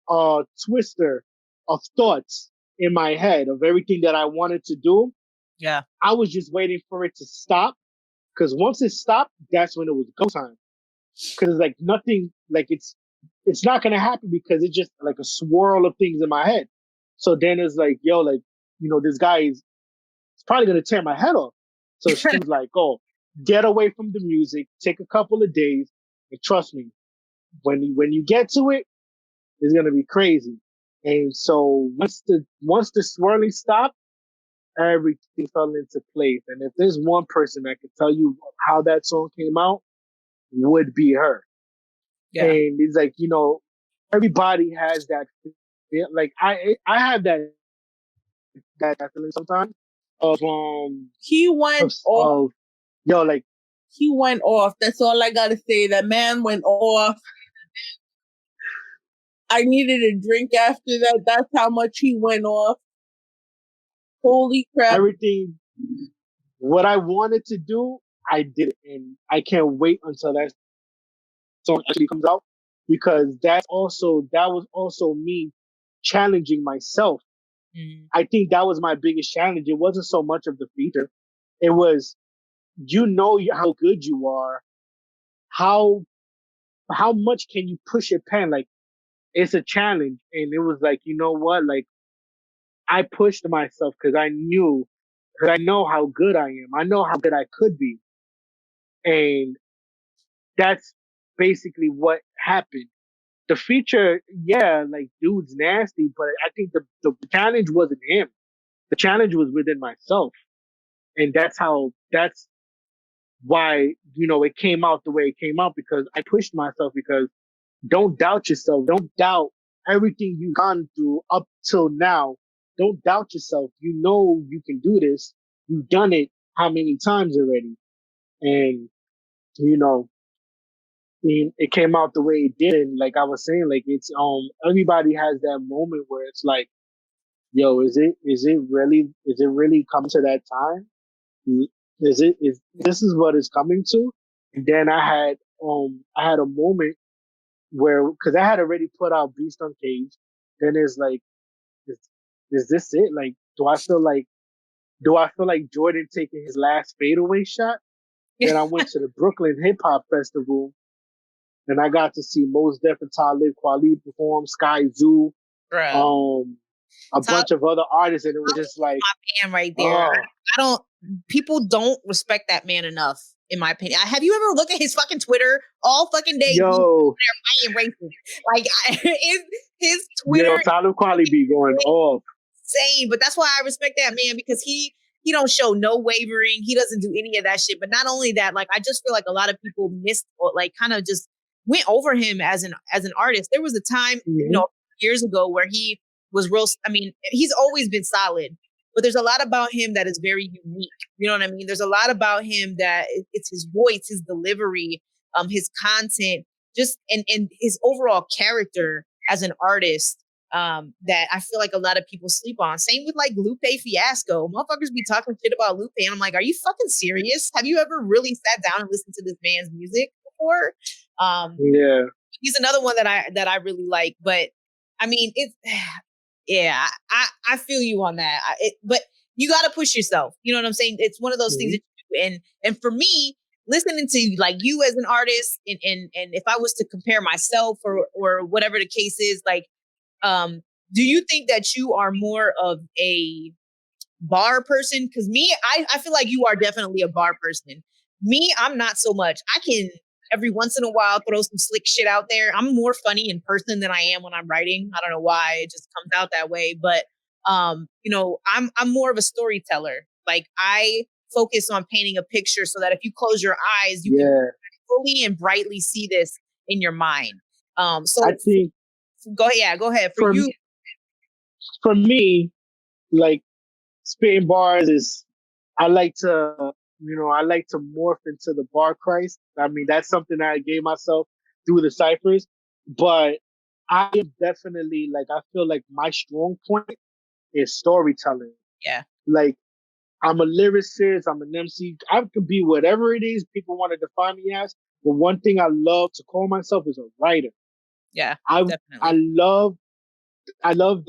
a twister of thoughts in my head of everything that I wanted to do. Yeah. I was just waiting for it to stop. Cause once it stopped, that's when it was go time. Cause it's like nothing, like it's not going to happen because it's just like a swirl of things in my head. So then it's like, yo, like, this guy is probably going to tear my head off. So she was like, oh, get away from the music, take a couple of days, and trust me, when you get to it, it's going to be crazy. And so once the swirling stopped, everything fell into place. And if there's one person that could tell you how that song came out, would be her. Yeah. And it's like, everybody has that. Like I have that feeling sometimes of he went off. Like he went off. That's all I gotta say. That man went off. I needed a drink after that. That's how much he went off. Holy crap! Everything. What I wanted to do, I did it, and I can't wait until that song actually comes out, because that was also me challenging myself. I think that was my biggest challenge. It wasn't so much of the feature. It was, how good you are. How much can you push your pen? Like, it's a challenge. And it was like, you know what? Like, I pushed myself because I know how good I am. I know how good I could be. And that's basically what happened. The feature, like, dude's nasty, but I think the challenge wasn't him. The challenge was within myself. And that's why, it came out the way it came out, because I pushed myself. Because don't doubt yourself. Don't doubt everything you've gone through up till now. Don't doubt yourself. You know you can do this. You've done it how many times already? And, it came out the way it did. And like I was saying, like, it's, everybody has that moment where it's like, yo, is it really coming to that time? Is this is what it's coming to? And then I had a moment where, because I had already put out Beast on Cage. Then it's like, is this it? Like, do I feel like Jordan taking his last fadeaway shot? Then I went to the Brooklyn Hip Hop Festival, and I got to see Mos Def and Talib Kweli perform, Sky Zoo, a bunch of other artists, and it was just like, my man right there. People don't respect that man enough, in my opinion. Have you ever looked at his fucking Twitter all fucking day? Yo, they're racist. Like, his Twitter. Yo, Talib Kweli be going off. Same, but that's why I respect that man, because he don't show no wavering. He doesn't do any of that shit. But not only that, like, I just feel like a lot of people missed, or like, kind of just went over him as an artist. There was a time, years ago, where he was real. I mean, he's always been solid, but there's a lot about him that is very unique. You know what I mean? There's a lot about him that it's his voice, his delivery, his content, just and his overall character as an artist, that I feel like a lot of people sleep on. Same with like Lupe Fiasco. Motherfuckers be talking shit about Lupe, and I'm like, are you fucking serious? Have you ever really sat down and listened to this man's music before? Yeah. He's another one that I really like. But I mean, it's yeah, I feel you on that. But you got to push yourself. You know what I'm saying? It's one of those things that you do. And for me, listening to like you as an artist, and if I was to compare myself or whatever the case is, like, do you think that you are more of a bar person? Because me, I feel like you are definitely a bar person. Me, I'm not so much. I can every once in a while throw some slick shit out there. I'm more funny in person than I am when I'm writing. I don't know why, it just comes out that way. But you know, I'm more of a storyteller. Like, I focus on painting a picture so that if you close your eyes, you can fully and brightly see this in your mind. So I think go ahead. For me, like, spitting bars is, I like to, I like to morph into the bar Christ. I mean, that's something that I gave myself through the ciphers. But I am definitely, like, I feel like my strong point is storytelling. Yeah. Like, I'm a lyricist, I'm an MC. I could be whatever it is people want to define me as. But one thing I love to call myself is a writer. Yeah, I definitely. I love I love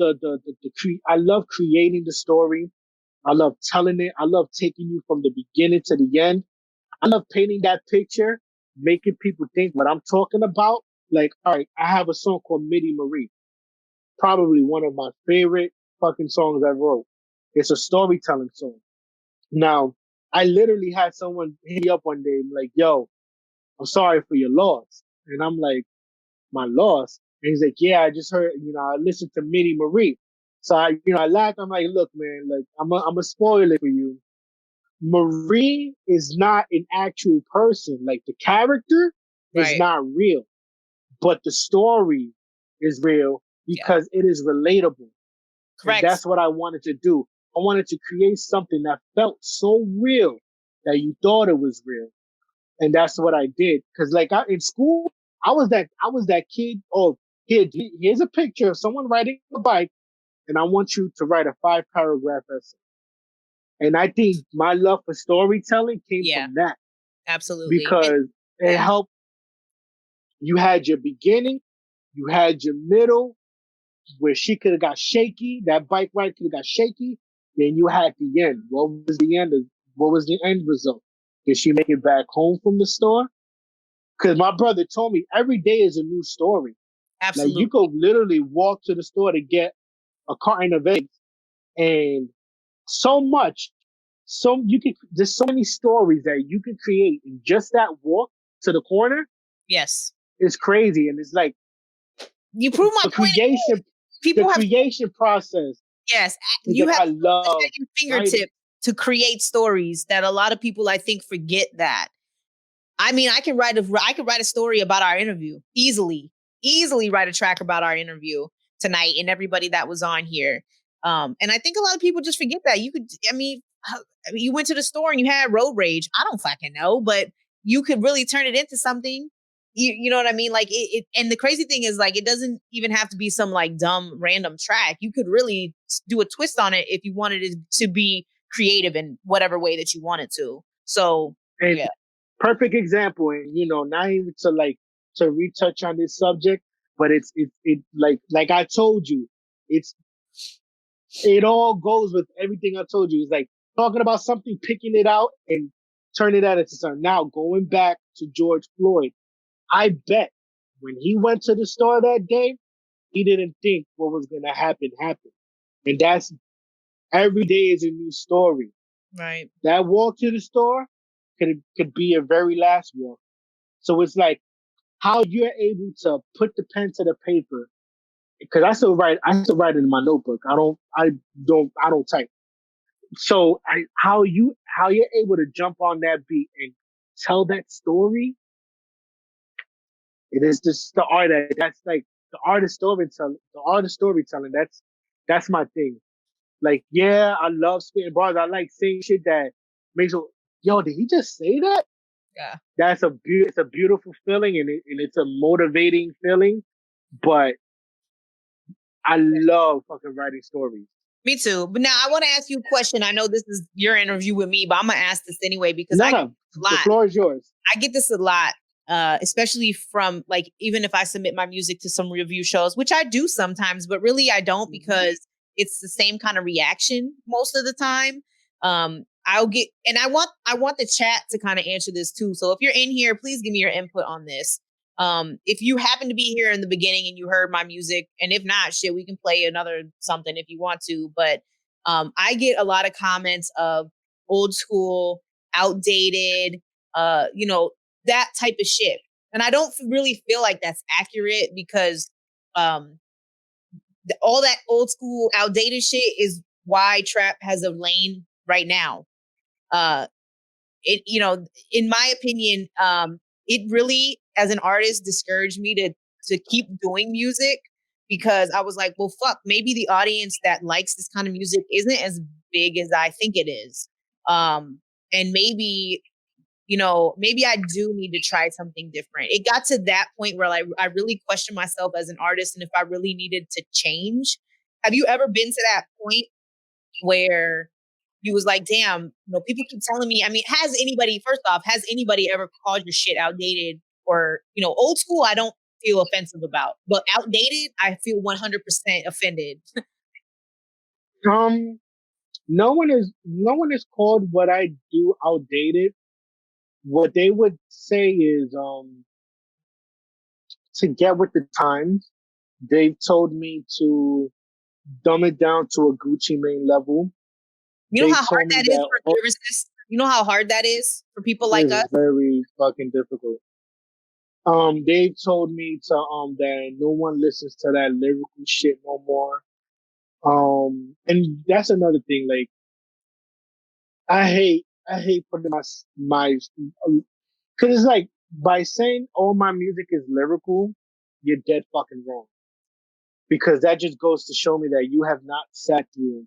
creating the story. I love telling it. I love taking you from the beginning to the end. I love painting that picture, making people think what I'm talking about. Like, all right, I have a song called Midi Marie, probably one of my favorite fucking songs I wrote. It's a storytelling song. Now, I literally had someone hit me up one day and like, yo, I'm sorry for your loss. And I'm like, my loss? And he's like, yeah, I just heard, I listened to Midi Marie. So I laughed. I'm like, look, man, like, I'm a spoil it for you. Marie is not an actual person. Like, the character is Right. not real, but the story is real Yeah. because it is relatable. And Correct. that's what I wanted to do. I wanted to create something that felt so real that you thought it was real. And that's what I did. Cause like in school, I was that kid. Oh, here's a picture of someone riding a bike, and I want you to write a 5-paragraph essay. And I think my love for storytelling came Yeah, from that absolutely. because it helped. You had your beginning, you had your middle, where she could have got shaky. That bike ride could have got shaky. Then you had the end. What was the end? What was the end result? Did she make it back home from the store? Because my brother told me every day is a new story. Like, you Absolutely. could literally walk to the store to get a carton of eggs, and so much, there's so many stories that you can create in just that walk to the corner. Yes. It's crazy, and it's like You prove my the point again. creation, the People have, creation process yes, is you like, have I tools love at your writing. fingertip to create stories that a lot of people, I think, forget that. I mean, I could write a story about our interview easily write a track about our interview tonight and everybody that was on here. And I think a lot of people just forget that. You went to the store and you had road rage. I don't fucking know, but you could really turn it into something. You know what I mean? Like and the crazy thing is, like, it doesn't even have to be some like dumb random track. You could really do a twist on it if you wanted it to be creative in whatever way that you wanted to. So And yeah. perfect example, and not even to retouch on this subject, but it like I told you, it's it all goes with everything I told you. It's like talking about something, picking it out, and turning that into something. Now, going back to George Floyd, I bet when he went to the store that day, he didn't think what was going to happen happened. And that's every day is a new story. Right. That walk to the store could be a very last walk. So it's like how you're able to put the pen to the paper. Because I still write it in my notebook. I don't type. So how you're able to jump on that beat and tell that story, it is just the art that's like the art of storytelling. The art of storytelling. That's my thing. Like, yeah, I love spitting bars. I like saying shit that makes you, yo, did he just say that? Yeah. That's it's a beautiful feeling, and it's a motivating feeling. But I love fucking writing stories. Me too. But now I want to ask you a question. I know this is your interview with me, but I'm gonna ask this anyway because I get No, this a the lot. floor is yours. I get this a lot, especially from like even if I submit my music to some review shows, which I do sometimes, but really I don't because it's the same kind of reaction most of the time. I'll get, and I want the chat to kind of answer this too. So if you're in here, please give me your input on this. If you happen to be here in the beginning and you heard my music, and if not, shit, we can play another something if you want to. But I get a lot of comments of old school, outdated, that type of shit. And I don't really feel like that's accurate because um, all that old school, outdated shit is why trap has a lane right now. Uh, in my opinion, it really, as an artist, discouraged me to keep doing music because I was like, well, fuck, maybe the audience that likes this kind of music isn't as big as I think it is. And maybe maybe I do need to try something different. It got to that point where I really questioned myself as an artist and if I really needed to change. Have you ever been to that point where you was like, damn, people keep telling me, I mean, first off, has anybody ever called your shit outdated or, old school? I don't feel offensive about, but outdated, I feel 100% offended. Um, no one is called what I do outdated. What they would say is to get with the times. They've told me to dumb it down to a Gucci Mane level. You know They how hard told me that is that for lyricists? You know how hard that is for people like us? is very fucking difficult. They told me to that no one listens to that lyrical shit no more. And that's another thing. Like, I hate putting my because it's like by saying all my music is lyrical, you're dead fucking wrong. Because that just goes to show me that you have not sat through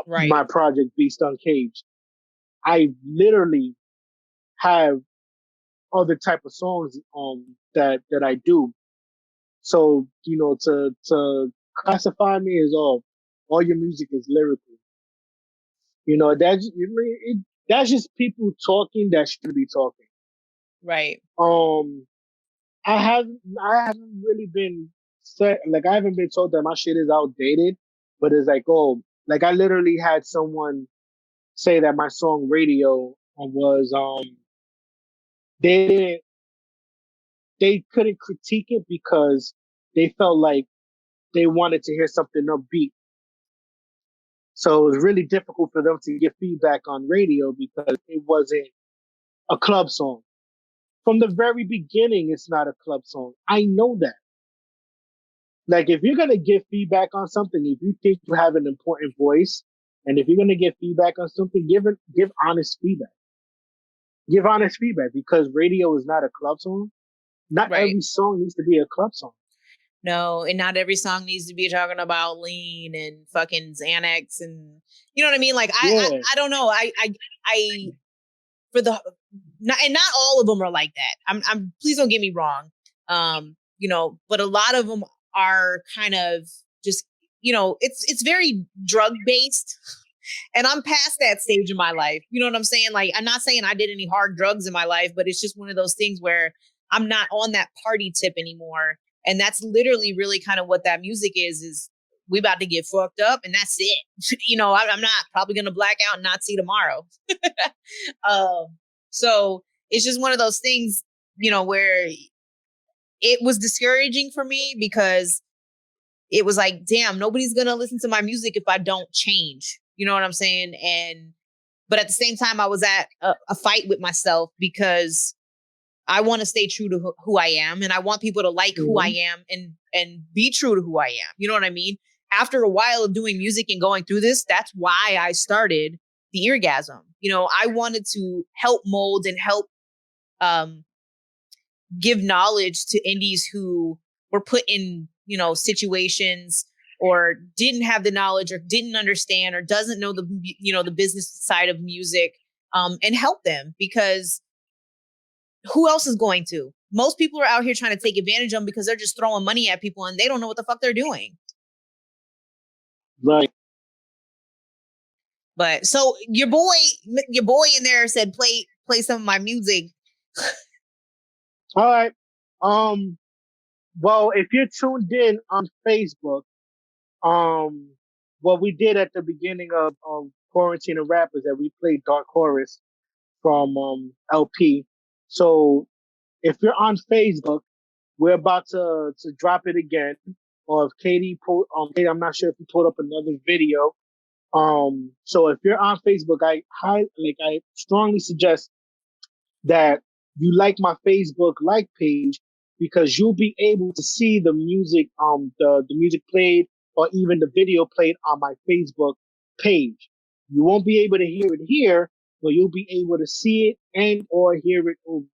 Right. my project Beast Uncaged. I literally have other type of songs that I do. So, to classify me as all your music is lyrical. That's just people talking that should be talking. Right. Um I haven't really been said, like, I haven't been told that my shit is outdated, but it's like, oh, like I literally had someone say that my song Radio was they didn't they couldn't critique it because they felt like they wanted to hear something upbeat. So it was really difficult for them to get feedback on radio because it wasn't a club song. From the very beginning, it's not a club song. I know that. Like, if you're gonna give feedback on something, if you think you have an important voice, and if you're gonna give feedback on something, give honest feedback. Give honest feedback because radio is not a club song. Not Right. every song needs to be a club song. No, and not every song needs to be talking about lean and fucking Xanax and you know what I mean? Like I don't know. I for the not all of them are like that. I'm please don't get me wrong. But a lot of them are kind of just, it's very drug based. And I'm past that stage in my life. You know what I'm saying? Like, I'm not saying I did any hard drugs in my life, but it's just one of those things where I'm not on that party tip anymore. And that's literally really kind of what that music is we about to get fucked up and that's it. I'm not probably going to black out and not see tomorrow. So it's just one of those things, where it was discouraging for me because it was like, damn, nobody's going to listen to my music if I don't change. You know what I'm saying? But at the same time, I was at a fight with myself because I want to stay true to who I am. And I want people to like who I am and be true to who I am. You know what I mean? After a while of doing music and going through this, that's why I started the Eargasm. I wanted to help mold and help give knowledge to indies who were put in, situations or didn't have the knowledge or didn't understand or doesn't know the business side of music, and help them, because who else is going to? Most people are out here trying to take advantage of them because they're just throwing money at people and they don't know what the fuck they're doing. Right. But so your boy in there said, play some of my music. All right. Well, if you're tuned in on Facebook, what we did at the beginning of Quarantine of Rappers, that we played Dark Chorus from LP. So if you're on Facebook, we're about to drop it again. Or if Katie Katie, I'm not sure if you pulled up another video. So if you're on Facebook, I strongly suggest that you like my Facebook like page, because you'll be able to see the music, the music played, or even the video played on my Facebook page. You won't be able to hear it here, but you'll be able to see it and or hear it over.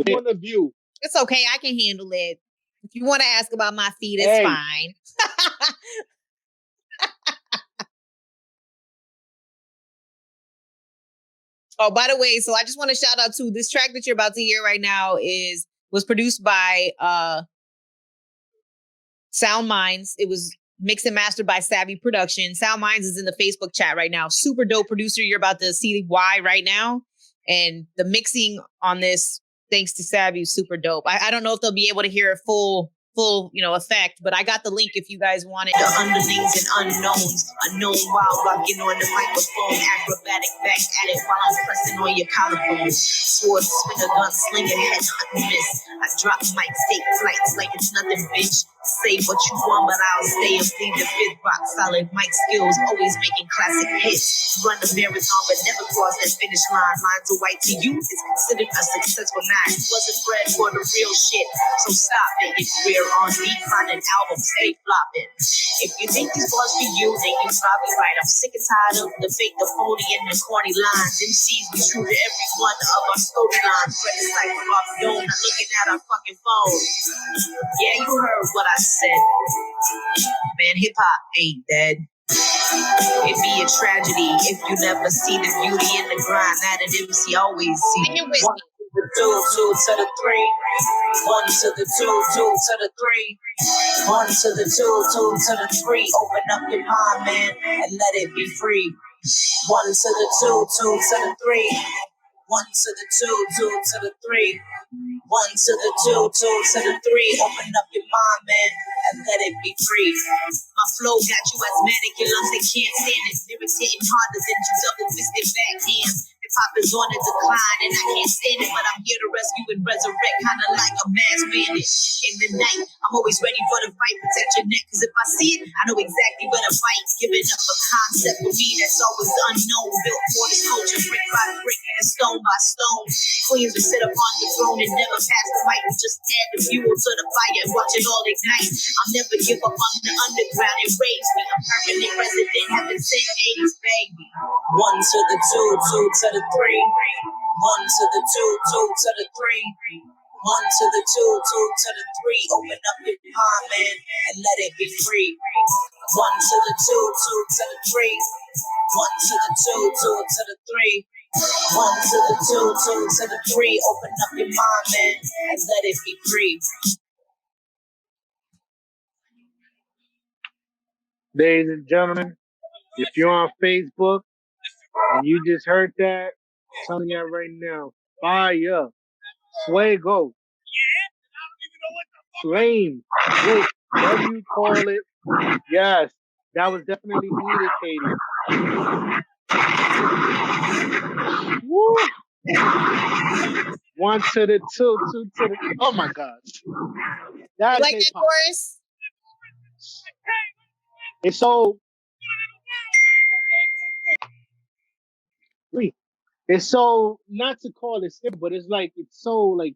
Point of view. It's okay. I can handle it. If you want to ask about my feet, it's fine. Oh, by the way, so I just want to shout out to this track that you're about to hear right now was produced by Sound Minds. It was mixed and mastered by Savvy Production. Sound Minds is in the Facebook chat right now. Super dope producer. You're about to see why right now. And the mixing on this, thanks to Savvy, is super dope. I don't know if they'll be able to hear a full effect, but I got the link if you guys want it. The underlings and unknowns, unknown wild rocking on the microphone, acrobatic back at it while I'm pressing on your collarbone. Sword swinger, gun slinger, head hunting miss. I drop mics, take flights like it's nothing, bitch. Say what you want, but I'll stay and plead the fifth. Rock solid mic skills, always making classic hits. Run the marathon, but never cross that finish line. Lines of white to you is considered a successful night. Wasn't bred for the real shit, so stop it. If we're on beat, find an album, stay flopping. If you think these bars for you, then you're probably right. I'm sick and tired of the fake, the phony, and the corny lines. MCs be true to every one of our storylines. Credits like Rob Dome, not looking at our fucking phone. Yeah, you heard what I said. Man, hip hop ain't dead. It'd be a tragedy if you never see the beauty in the grind that an MC always sees. One to the two to the three. One to the two to the three. One to the two to the three. Open up your mind, man, and let it be free. One to the two to the three. One to the two to the three. One to the two to the three. Open up your mind, man, and let it be free. My flow got you asthmatic, your lungs they can't stand it. Lyrics hitting harder than you double fisted backhands. Hip hop is on a decline, and I can't stand it, but I'm here to rescue and resurrect, kinda like a mass bandit. In the night, I'm always ready for the fight. Protect your neck, cause if I see it, I know exactly where to fight. Giving up a concept for me that's always unknown. Built for this culture, brick by brick and stone by stone. Queens will sit upon the throne and never pass the mic. Just add the fuel to the fire and watch it all ignite. I'll never give up on the underground. It raised me. A permanent resident, heaven sent 80s, baby. One to the two to the three. One to the two to the three. One to the two to the three. Open up your mind, man, and let it be free. One to the two to the three. One to the two to the three. One to the two to the three. Open up your mind, man, and let it be free. Ladies and gentlemen, if you're on Facebook and you just heard that, I'm telling you right now, fire, fuego, flame, whatever you call it. Yes, that was definitely needed, Katie. Woo! One to the two to the. Oh my God! That like that chorus? It's so. It's so, not to call it simple, but it's like, it's so like,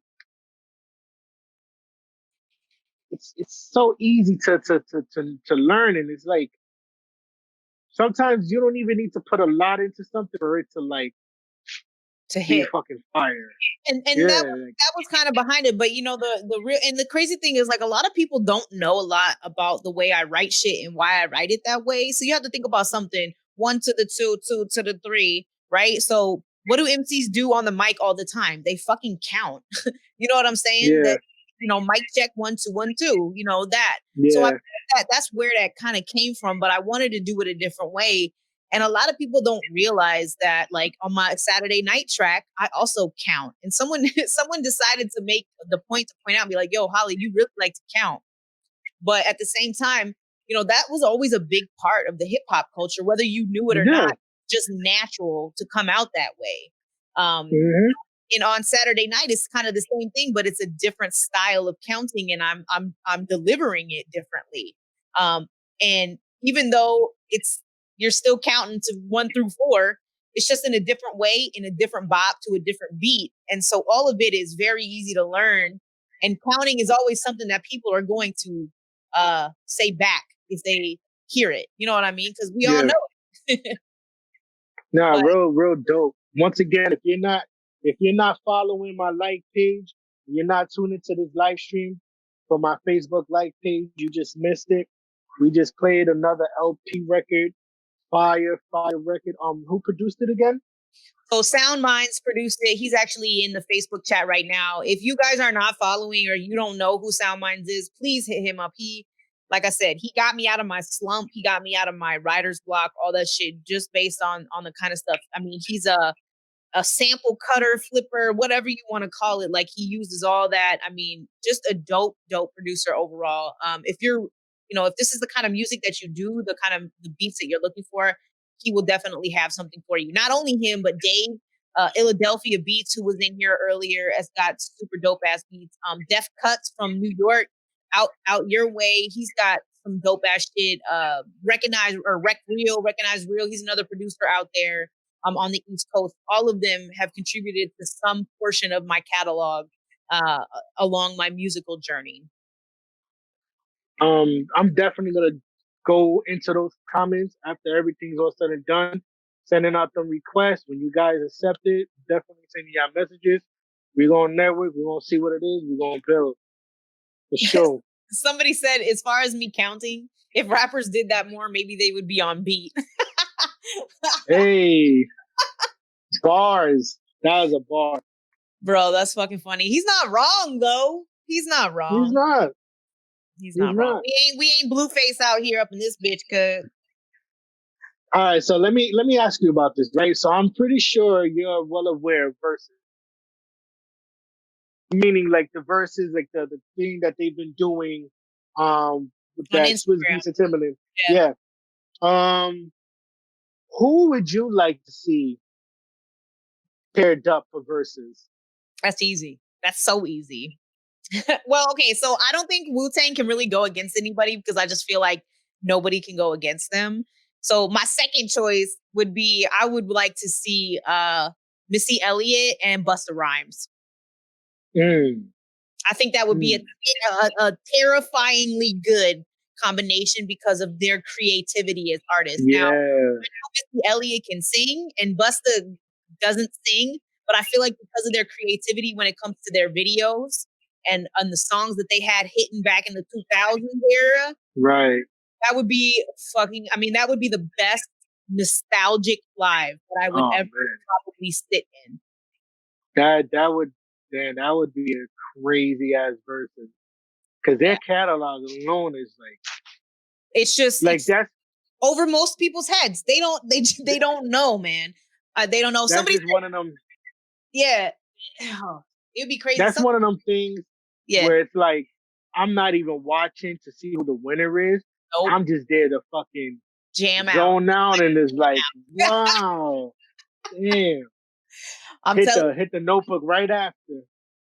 it's so easy to learn, and it's like sometimes you don't even need to put a lot into something for it to like to be hit. fucking fire. And Yeah. that was kind of behind it. But you know, the real and the crazy thing is like a lot of people don't know a lot about the way I write shit and why I write it that way. So you have to think about something 1 to the 2, 2 to the 3, right? So what do MCs do on the mic all the time? They fucking count. You know what I'm saying? Yeah. That, you know, mic check 1 2 1 2. You know that. Yeah. So that's where that kind of came from. But I wanted to do it a different way. And a lot of people don't realize that, like on my Saturday night track, I also count. And someone decided to make the point to point out, and be like, "Yo, Holly, you really like to count." But at the same time, you know, that was always a big part of the hip hop culture, whether you knew it or not. Just natural to come out that way. And on Saturday night, it's kind of the same thing, but it's a different style of counting, and I'm delivering it differently. And even though you're still counting to 1 through 4, it's just in a different way, in a different bop to a different beat. And so all of it is very easy to learn. And counting is always something that people are going to say back if they hear it. You know what I mean? Because we all know. Nah, but, real dope. Once again, if you're not following my like page, you're not tuning into this live stream from my Facebook like page, you just missed it. We just played another LP record, fire record. Who produced it again? So Sound Minds produced it. He's actually in the Facebook chat right now. If you guys are not following or you don't know who Sound Minds is, please hit him up. Like I said, he got me out of my slump. He got me out of my writer's block, all that shit, just based on the kind of stuff. I mean, he's a sample cutter, flipper, whatever you want to call it. Like he uses all that. I mean, just a dope producer overall. If you're, you know, if this is the kind of music that you do, the kind of the beats that you're looking for, he will definitely have something for you. Not only him, but Dave, Philadelphia Beats, who was in here earlier, has got super dope ass beats. Def Cuts from New York, out your way. He's got some dope ass shit. Recognize Real. He's another producer out there. On the East Coast. All of them have contributed to some portion of my catalog along my musical journey. I'm definitely gonna go into those comments after everything's all said and done, sending out them requests. When you guys accept it, definitely sending out messages. We're gonna network. We're gonna see what it is. We're gonna build the show. Somebody said, as far as me counting, if rappers did that more, maybe they would be on beat. Hey, bars. That was a bar. Bro, that's fucking funny. He's not wrong, though. He's not wrong. He's not not. wrong. We ain't Blueface out here up in this bitch, cuz. All right, so let me ask you about this, right? So I'm pretty sure you're well aware of verses. Meaning like the verses, like the thing that they've been doing with that Swizz Beatz and Timbaland. Yeah. Who would you like to see paired up for verses? That's easy. That's so easy. Well, okay, so I don't think Wu-Tang can really go against anybody because I just feel like nobody can go against them. So my second choice would be, I would like to see Missy Elliott and Busta Rhymes. I think that would be a terrifyingly good combination because of their creativity as artists. Yeah. Now, I know Missy Elliott can sing and Busta doesn't sing, but I feel like because of their creativity when it comes to their videos and the songs that they had hitting back in the 2000s era, right? That would be that would be the best nostalgic live that I would ever probably sit in. That would be a crazy ass version because their catalog alone is like, it's just like that's over most people's heads. They don't know, man. They don't know. That's just one of them. Yeah, it would be crazy. That's one of them things where it's like I'm not even watching to see who the winner is. Nope. I'm just there to fucking jam zone out, and it's like, wow, damn. Hit the notebook right after.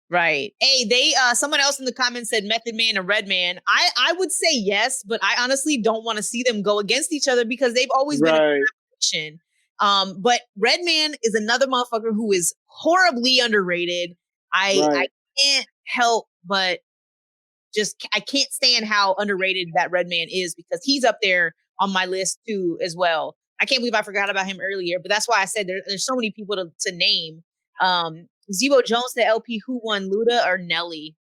Right. Hey, someone else in the comments said Method Man and Redman. I would say yes, but I honestly don't want to see them go against each other because they've always been a competition. But Redman is another motherfucker who is horribly underrated. I can't help but I can't stand how underrated that Redman is because he's up there on my list too as well. I can't believe I forgot about him earlier, but that's why I said there's so many people to name. Zebo Jones to LP, who won, Luda or Nelly?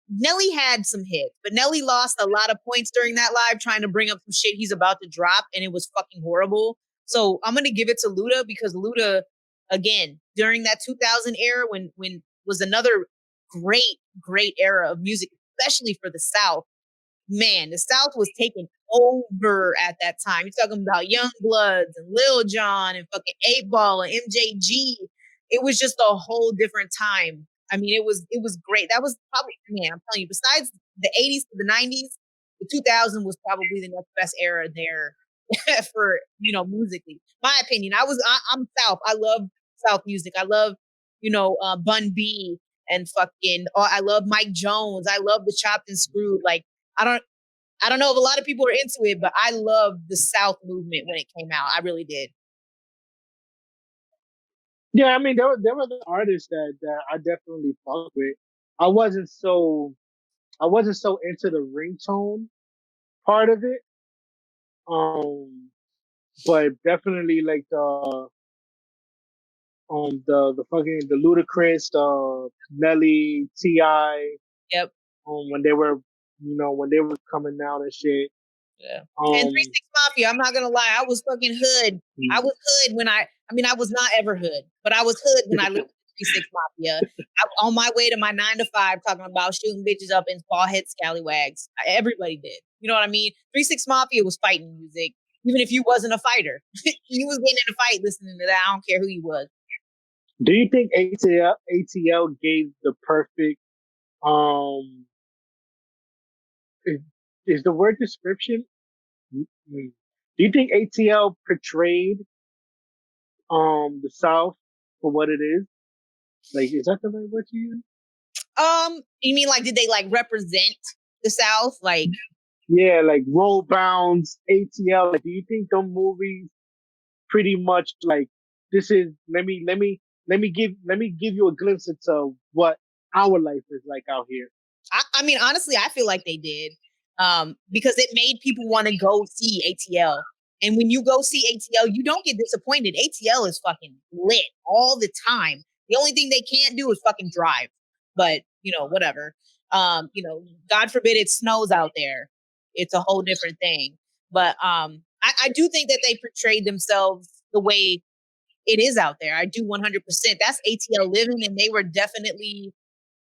Nelly had some hits, but Nelly lost a lot of points during that live trying to bring up some shit he's about to drop, and it was fucking horrible. So I'm gonna give it to Luda because Luda, again, during that 2000 era when was another great era of music, especially for the South. Man, the South was taking over at that time. You're talking about Young Bloods and Lil Jon and fucking 8 Ball and MJG. It was just a whole different time. I mean, it was great. That was probably, man, I'm telling you, besides the 80s to the 90s, the 2000 was probably the next best era there for, musically. My opinion. I'm South. I love South music. I love, Bun B and fucking, I love Mike Jones. I love the Chopped and Screwed. Like, I don't I don't know if a lot of people are into it, but I loved the South movement when it came out. I really did. Yeah, I mean there were the artists that I definitely fucked with. I wasn't so I wasn't so into the ringtone part of it. But definitely like the fucking the Ludacris, Nelly, Ti, Yep. when they were when they were coming out and shit. Yeah. And 3 6 Mafia, I'm not gonna lie, I was fucking hood. I was hood when I was not ever hood, but I was hood when I listened to 3 6 Mafia. On my way to my 9 to 5 talking about shooting bitches up in ball head scallywags. Everybody did. You know what I mean? 3 6 Mafia was fighting music, even if you wasn't a fighter. You was getting in a fight listening to that. I don't care who you was. Do you think ATL gave the perfect is, is the word description? Do you think ATL portrayed the South for what it is? Like, is that the right word to use? You mean like did they like represent the South? Like, yeah, like Roll Bounds, ATL. Like, do you think them movies pretty much like this is let me give you a glimpse into what our life is like out here? I mean, honestly, I feel like they did, because it made people want to go see ATL. And when you go see ATL, you don't get disappointed. ATL is fucking lit all the time. The only thing they can't do is fucking drive. But whatever. God forbid it snows out there. It's a whole different thing. But I do think that they portrayed themselves the way it is out there. I do 100%. That's ATL living, and they were definitely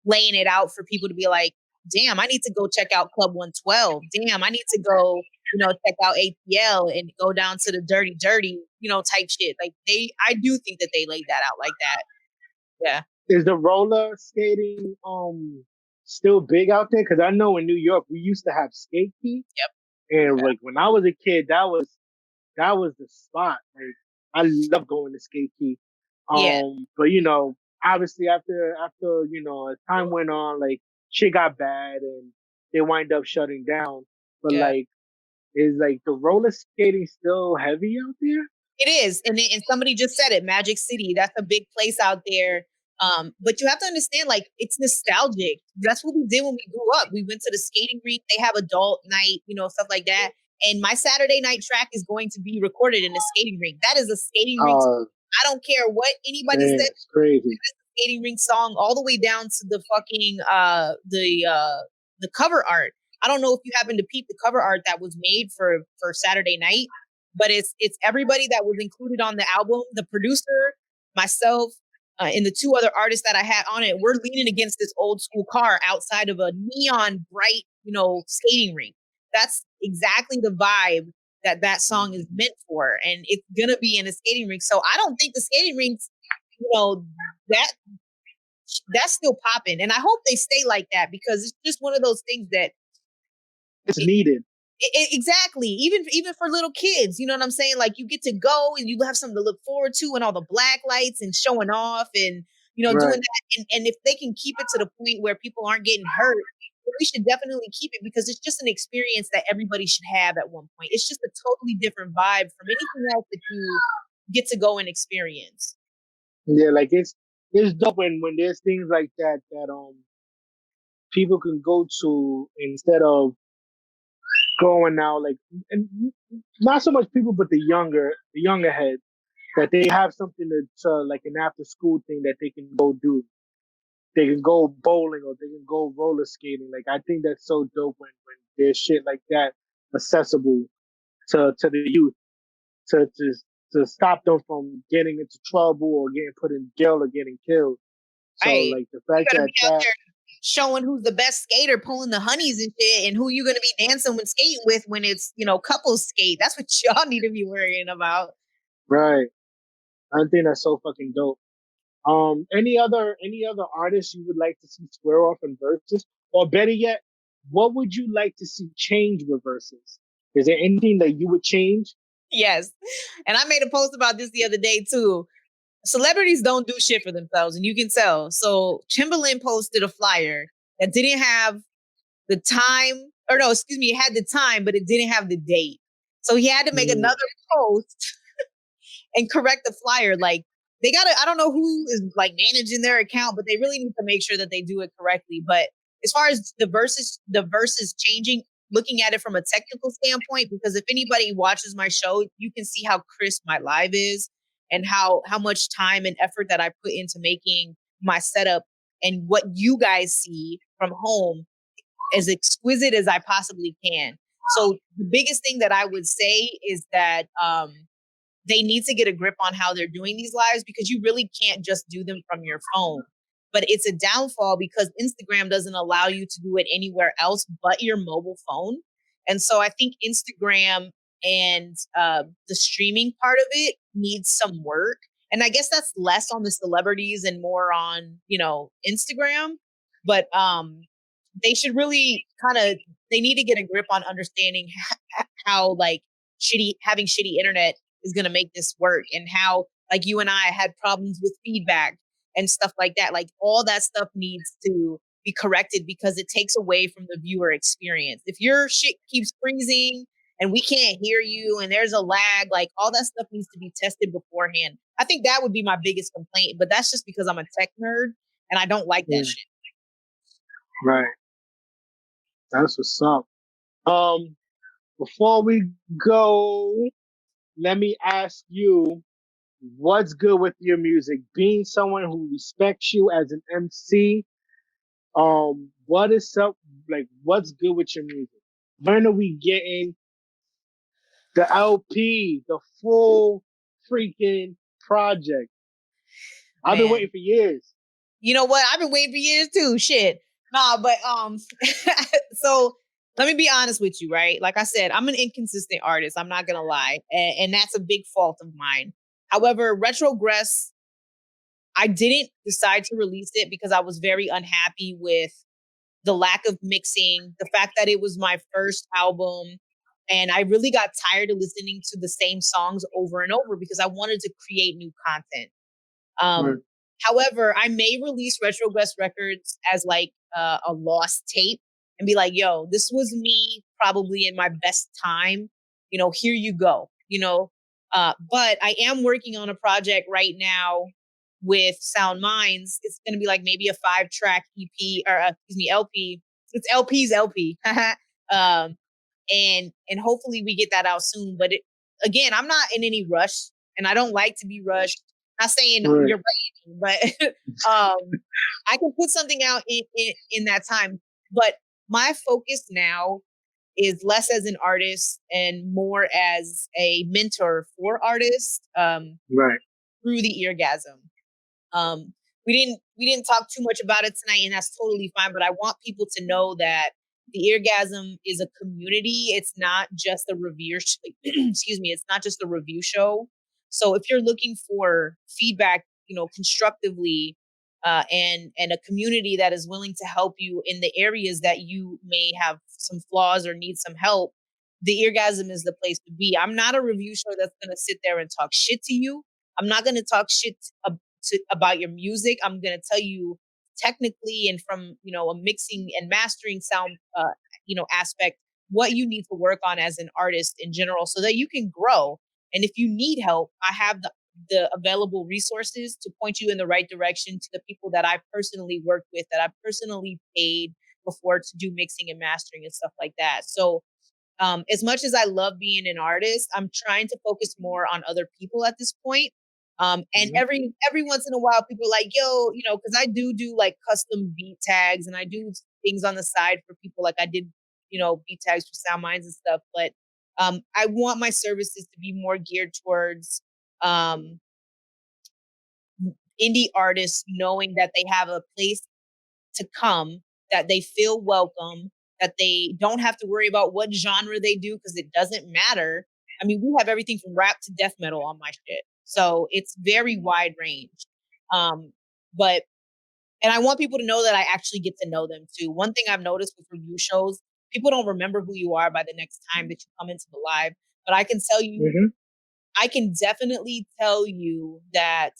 laying it out for people to be like, damn, I need to go check out Club 112. Damn, I need to go, check out ATL and go down to the dirty, type shit. Like I do think that they laid that out like that. Yeah. Is the roller skating still big out there? Because I know in New York we used to have skate key. Yep. And like when I was a kid, that was the spot. Like I love going to skate key. But obviously after as time went on, like shit got bad and they wind up shutting down. But like, is like the roller skating still heavy out there? It is, and somebody just said it. Magic City, that's a big place out there. But you have to understand, like, it's nostalgic. That's what we did when we grew up. We went to the skating rink. They have adult night, stuff like that. And my Saturday night track is going to be recorded in the skating rink. That is a skating rink. I don't care what anybody says. It's crazy. Skating rink song all the way down to the fucking the cover art. I don't know if you happen to peep the cover art that was made for Saturday night, but it's everybody that was included on the album. The producer, myself, and the 2 other artists that I had on it. We're leaning against this old school car outside of a neon bright, skating rink. That's exactly the vibe that song is meant for, and it's gonna be in a skating rink. So I don't think the skating rinks, that's still popping, and I hope they stay like that because it's just one of those things that it's needed. Exactly. Even for little kids, you know what I'm saying? Like you get to go and you have something to look forward to, and all the black lights and showing off and doing that. And if they can keep it to the point where people aren't getting hurt, we should definitely keep it because it's just an experience that everybody should have at one point. It's just a totally different vibe from anything else that you get to go and experience. Yeah, like it's dope when there's things like that people can go to instead of going now, like, and not so much people, but the younger heads. that they have something to like an after school thing that they can go do. They can go bowling or they can go roller skating. Like I think that's so dope when there's shit like that accessible to the youth to stop them from getting into trouble or getting put in jail or getting killed. So Right. like the You fact gotta that be out there showing who's the best skater, pulling the honeys and shit, and who you're gonna be dancing with, skating with when it's, couples skate. That's what y'all need to be worrying about. right, I think that's so fucking dope. Any other artists you would like to see square off in verses, or better yet, what would you like to see change with verses? Is there anything that you would change? Yes. And I made a post about this the other day too. Celebrities don't do shit for themselves, and you can tell. So Timberland posted a flyer that didn't have the time, or no, excuse me, it had the time, but it didn't have the date. So he had to make another post and correct the flyer. Like they gotta, I don't know who is like managing their account, but they really need to make sure that they do it correctly. But as far as the verses changing, looking at it from a technical standpoint, because if anybody watches my show, you can see how crisp my live is and how much time and effort that I put into making my setup, and what you guys see from home as exquisite as I possibly can. So the biggest thing that I would say is that they need to get a grip on how they're doing these lives, because you really can't just do them from your phone. But it's a downfall because Instagram doesn't allow you to do it anywhere else but your mobile phone. And so I think Instagram and the streaming part of it needs some work. And I guess that's less on the celebrities and more on, Instagram. But they should really they need to get a grip on understanding how like having shitty internet is going to make this work, and how like you and I had problems with feedback and stuff like that. Like all that stuff needs to be corrected because it takes away from the viewer experience. If your shit keeps freezing and we can't hear you and there's a lag, like all that stuff needs to be tested beforehand. I think that would be my biggest complaint, but that's just because I'm a tech nerd and I don't like that Yeah, shit. right. That's what's up. Um, Before we go, let me ask you, what's good with your music? Being someone who respects you as an MC, what is up? Like, what's good with your music? When are we getting the LP, the full freaking project? I've been Man, waiting for years. you know what? I've been waiting for years too. Shit. Nah, but so let me be honest with you, right? Like I said, I'm an inconsistent artist. I'm not gonna lie, and that's a big fault of mine. However, Retrogress, I didn't decide to release it because I was very unhappy with the lack of mixing, the fact that it was my first album, and I really got tired of listening to the same songs over and over because I wanted to create new content. Right, Um, However, I may release Retrogress Records as like a lost tape and be like, yo, this was me probably in my best time. Here you go. But I am working on a project right now with Sound Minds. It's going to be like maybe a 5-track EP, or excuse me, LP. It's LP's LP. um, and hopefully we get that out soon. But again, I'm not in any rush, and I don't like to be rushed. Not saying right, you're right, but I can put something out in that time. But my focus now is less as an artist and more as a mentor for artists, right, through the Eargasm. Um, we didn't talk too much about it tonight, and that's totally fine. But I want people to know that the Eargasm is a community. It's not just a review. Excuse me. It's not just a review show. So if you're looking for feedback, constructively, and a community that is willing to help you in the areas that you may have some flaws or need some help, the Eargasm is the place to be. I'm not a review show that's going to sit there and talk shit to you. I'm not going to talk shit about your music. I'm going to tell you technically and from, a mixing and mastering sound, aspect, what you need to work on as an artist in general so that you can grow. And if you need help, I have the available resources to point you in the right direction to the people that I personally worked with, that I personally paid before to do mixing and mastering and stuff like that. So as much as I love being an artist, I'm trying to focus more on other people at this point. And every once in a while, people are like, yo, because I do like custom beat tags and I do things on the side for people. Like I did, beat tags for Sound Minds and stuff. But I want my services to be more geared towards indie artists knowing that they have a place to come, that they feel welcome, that they don't have to worry about what genre they do because it doesn't matter. I mean, we have everything from rap to death metal on my shit. So it's very wide range. Um, but and I want people to know that I actually get to know them too. One thing I've noticed with review shows, people don't remember who you are by the next time that you come into the live. But I can tell you, I can definitely tell you that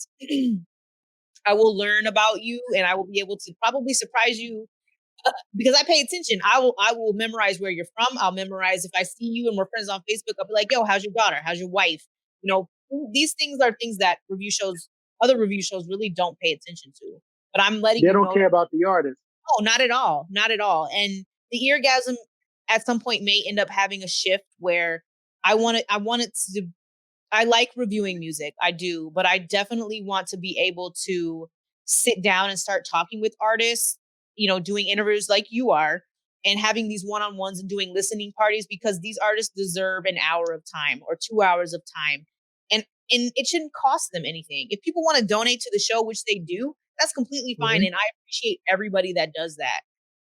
I will learn about you and I will be able to probably surprise you because I pay attention. I will memorize where you're from. I'll memorize if I see you and we're friends on Facebook. I'll be like, yo, how's your daughter? How's your wife? These things are things that other review shows really don't pay attention to. But I'm letting they you know. They don't care about the artist. Oh, not at all. Not at all. And the Eargasm at some point may end up having a shift where I want it to I like reviewing music. I do, but I definitely want to be able to sit down and start talking with artists, doing interviews like you are and having these one-on-ones and doing listening parties because these artists deserve an hour of time or 2 hours of time. And it shouldn't cost them anything. If people want to donate to the show, which they do, that's completely fine. And I appreciate everybody that does that.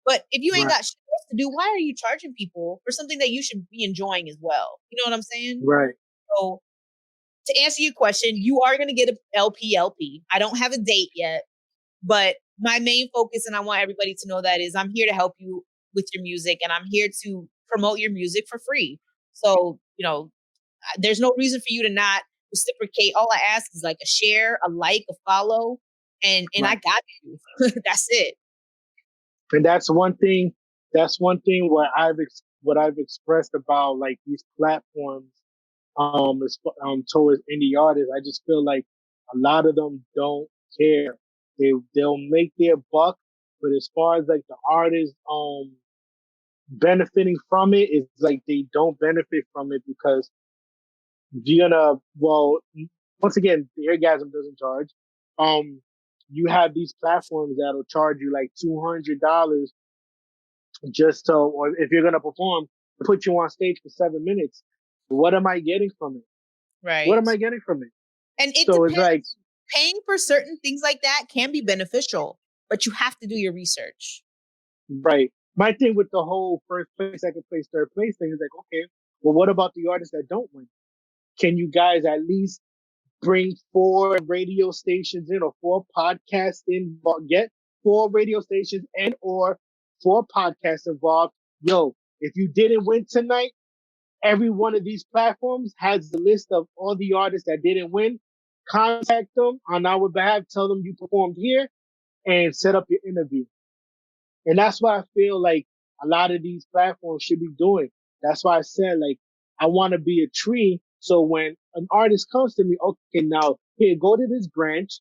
But if you ain't got shit else to do, why are you charging people for something that you should be enjoying as well? You know what I'm saying? Right. So to answer your question, you are going to get a LP. I don't have a date yet, but my main focus, and I want everybody to know that, is I'm here to help you with your music and I'm here to promote your music for free. So, there's no reason for you to not reciprocate. All I ask is like a share, a like, a follow, and I got you. That's it. And that's one thing. That's one thing what I've expressed about like these platforms towards indie artists. I just feel like a lot of them don't care. They'll make their buck, but as far as like the artists benefiting from it, it's like they don't benefit from it because you're gonna once again the Eargasm doesn't charge. You have these platforms that'll charge you like $200 just to, or if you're gonna perform, put you on stage for 7 minutes. What am I getting from it? Right. What am I getting from it? And it depends. It's like paying for certain things like that can be beneficial, but you have to do your research. Right. My thing with the whole first place, second place, third place thing is like, okay, well, what about the artists that don't win? Can you guys at least bring 4 radio stations in or 4 podcasts in, get 4 radio stations and or 4 podcasts involved? Yo, if you didn't win tonight, every one of these platforms has the list of all the artists that didn't win. Contact them on our behalf, tell them you performed here, and set up your interview. And that's what I feel like a lot of these platforms should be doing. That's why I said, like, I want to be a tree. So when an artist comes to me, okay, now here, go to this branch,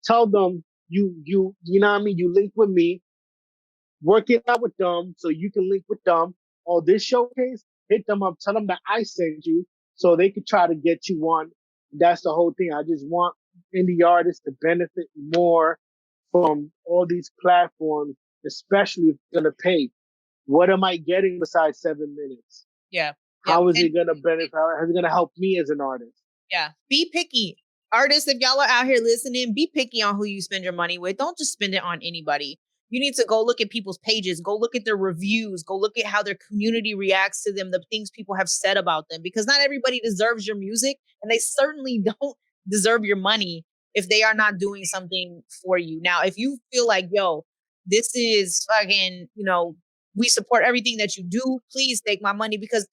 tell them you know what I mean? You link with me, work it out with them so you can link with them. Or this showcase, hit them up, tell them that I sent you so they could try to get you on. That's the whole thing. I just want indie artists to benefit more from all these platforms, especially if they're going to pay. What am I getting besides 7 minutes? Yeah. How is it going to benefit? How is it going to help me as an artist? Yeah. Be picky. Artists, if y'all are out here listening, be picky on who you spend your money with. Don't just spend it on anybody. You need to go look at people's pages, go look at their reviews, go look at how their community reacts to them, the things people have said about them, because not everybody deserves your music and they certainly don't deserve your money if they are not doing something for you. Now, if you feel like, yo, this is fucking, we support everything that you do, please take my money, because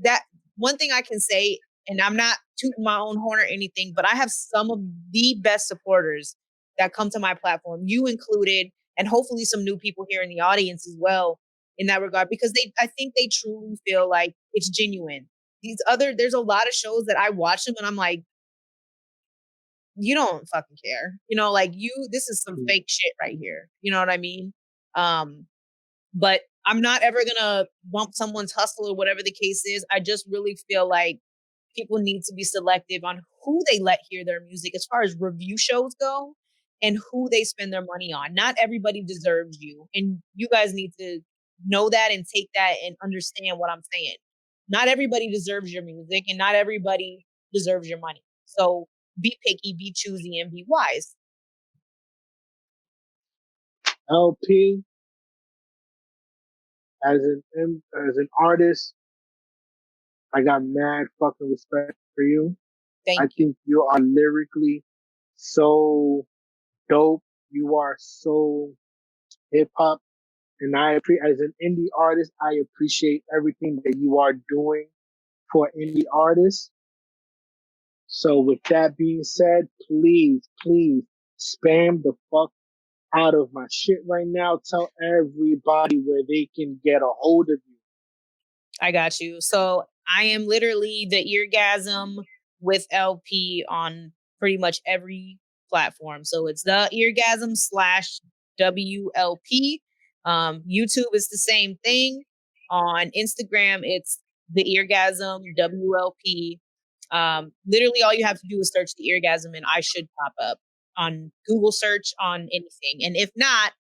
that one thing I can say, and I'm not tooting my own horn or anything, but I have some of the best supporters that come to my platform, you included, and hopefully some new people here in the audience as well in that regard, because I think they truly feel like it's genuine. There's a lot of shows that I watch them and I'm like, you don't fucking care. This is some fake shit right here. You know what I mean? But I'm not ever gonna bump someone's hustle or whatever the case is. I just really feel like people need to be selective on who they let hear their music as far as review shows go and who they spend their money on. Not everybody deserves you. And you guys need to know that and take that and understand what I'm saying. Not everybody deserves your music and not everybody deserves your money. So be picky, be choosy, and be wise. LP, as an artist, I got mad fucking respect for you. Thank I you. think you are lyrically so dope. You are so hip hop. And as an indie artist, I appreciate everything that you are doing for indie artists. So with that being said, please, please spam the fuck out of my shit right now. Tell everybody where they can get a hold of you. I got you. So I am literally the Eargasm with LP on pretty much every platform. So it's the Eargasm / WLP. YouTube is the same thing. On Instagram, it's the Eargasm WLP. Literally, all you have to do is search the Eargasm, and I should pop up on Google search on anything. And if not,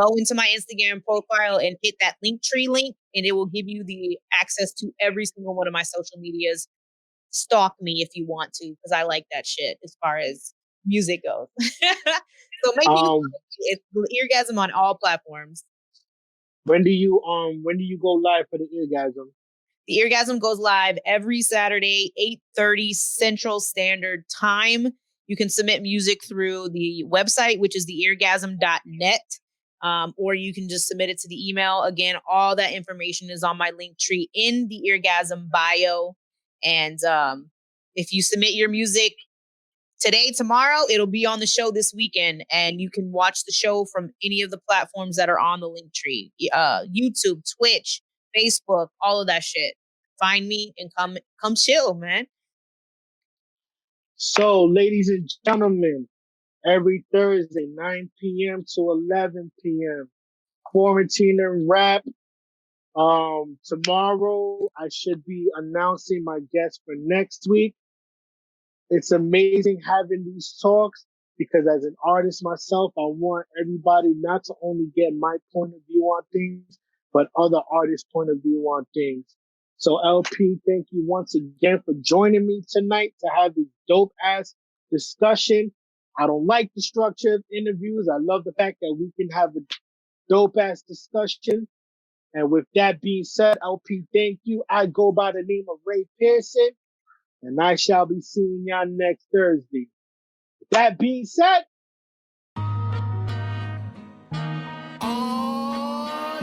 go into my Instagram profile and hit that Linktree link, and it will give you the access to every single one of my social medias. Stalk me if you want to, because I like that shit as far as music goes. So make me it's Eargasm on all platforms. When do you go live for the Eargasm? The Eargasm goes live every Saturday, 8:30 Central Standard Time. You can submit music through the website, which is theeargasm.net. Or you can just submit it to the email. Again, all that information is on my link tree in the Eargasm bio. And if you submit your music today, tomorrow, it'll be on the show this weekend. And you can watch the show from any of the platforms that are on the link tree. YouTube, Twitch, Facebook, all of that shit. Find me and come chill, man. So, ladies and gentlemen, every Thursday, 9 p.m. to 11 p.m. Quarantine and Rap. Tomorrow I should be announcing my guest for next week. It's amazing having these talks because as an artist myself, I want everybody not to only get my point of view on things, but other artists' point of view on things. So LP, thank you once again for joining me tonight to have this dope ass discussion. I don't like the structure of interviews. I love the fact that we can have a dope ass discussion. And with that being said, LP, thank you. I go by the name of Ray Pearson, and I shall be seeing y'all next Thursday. That being said,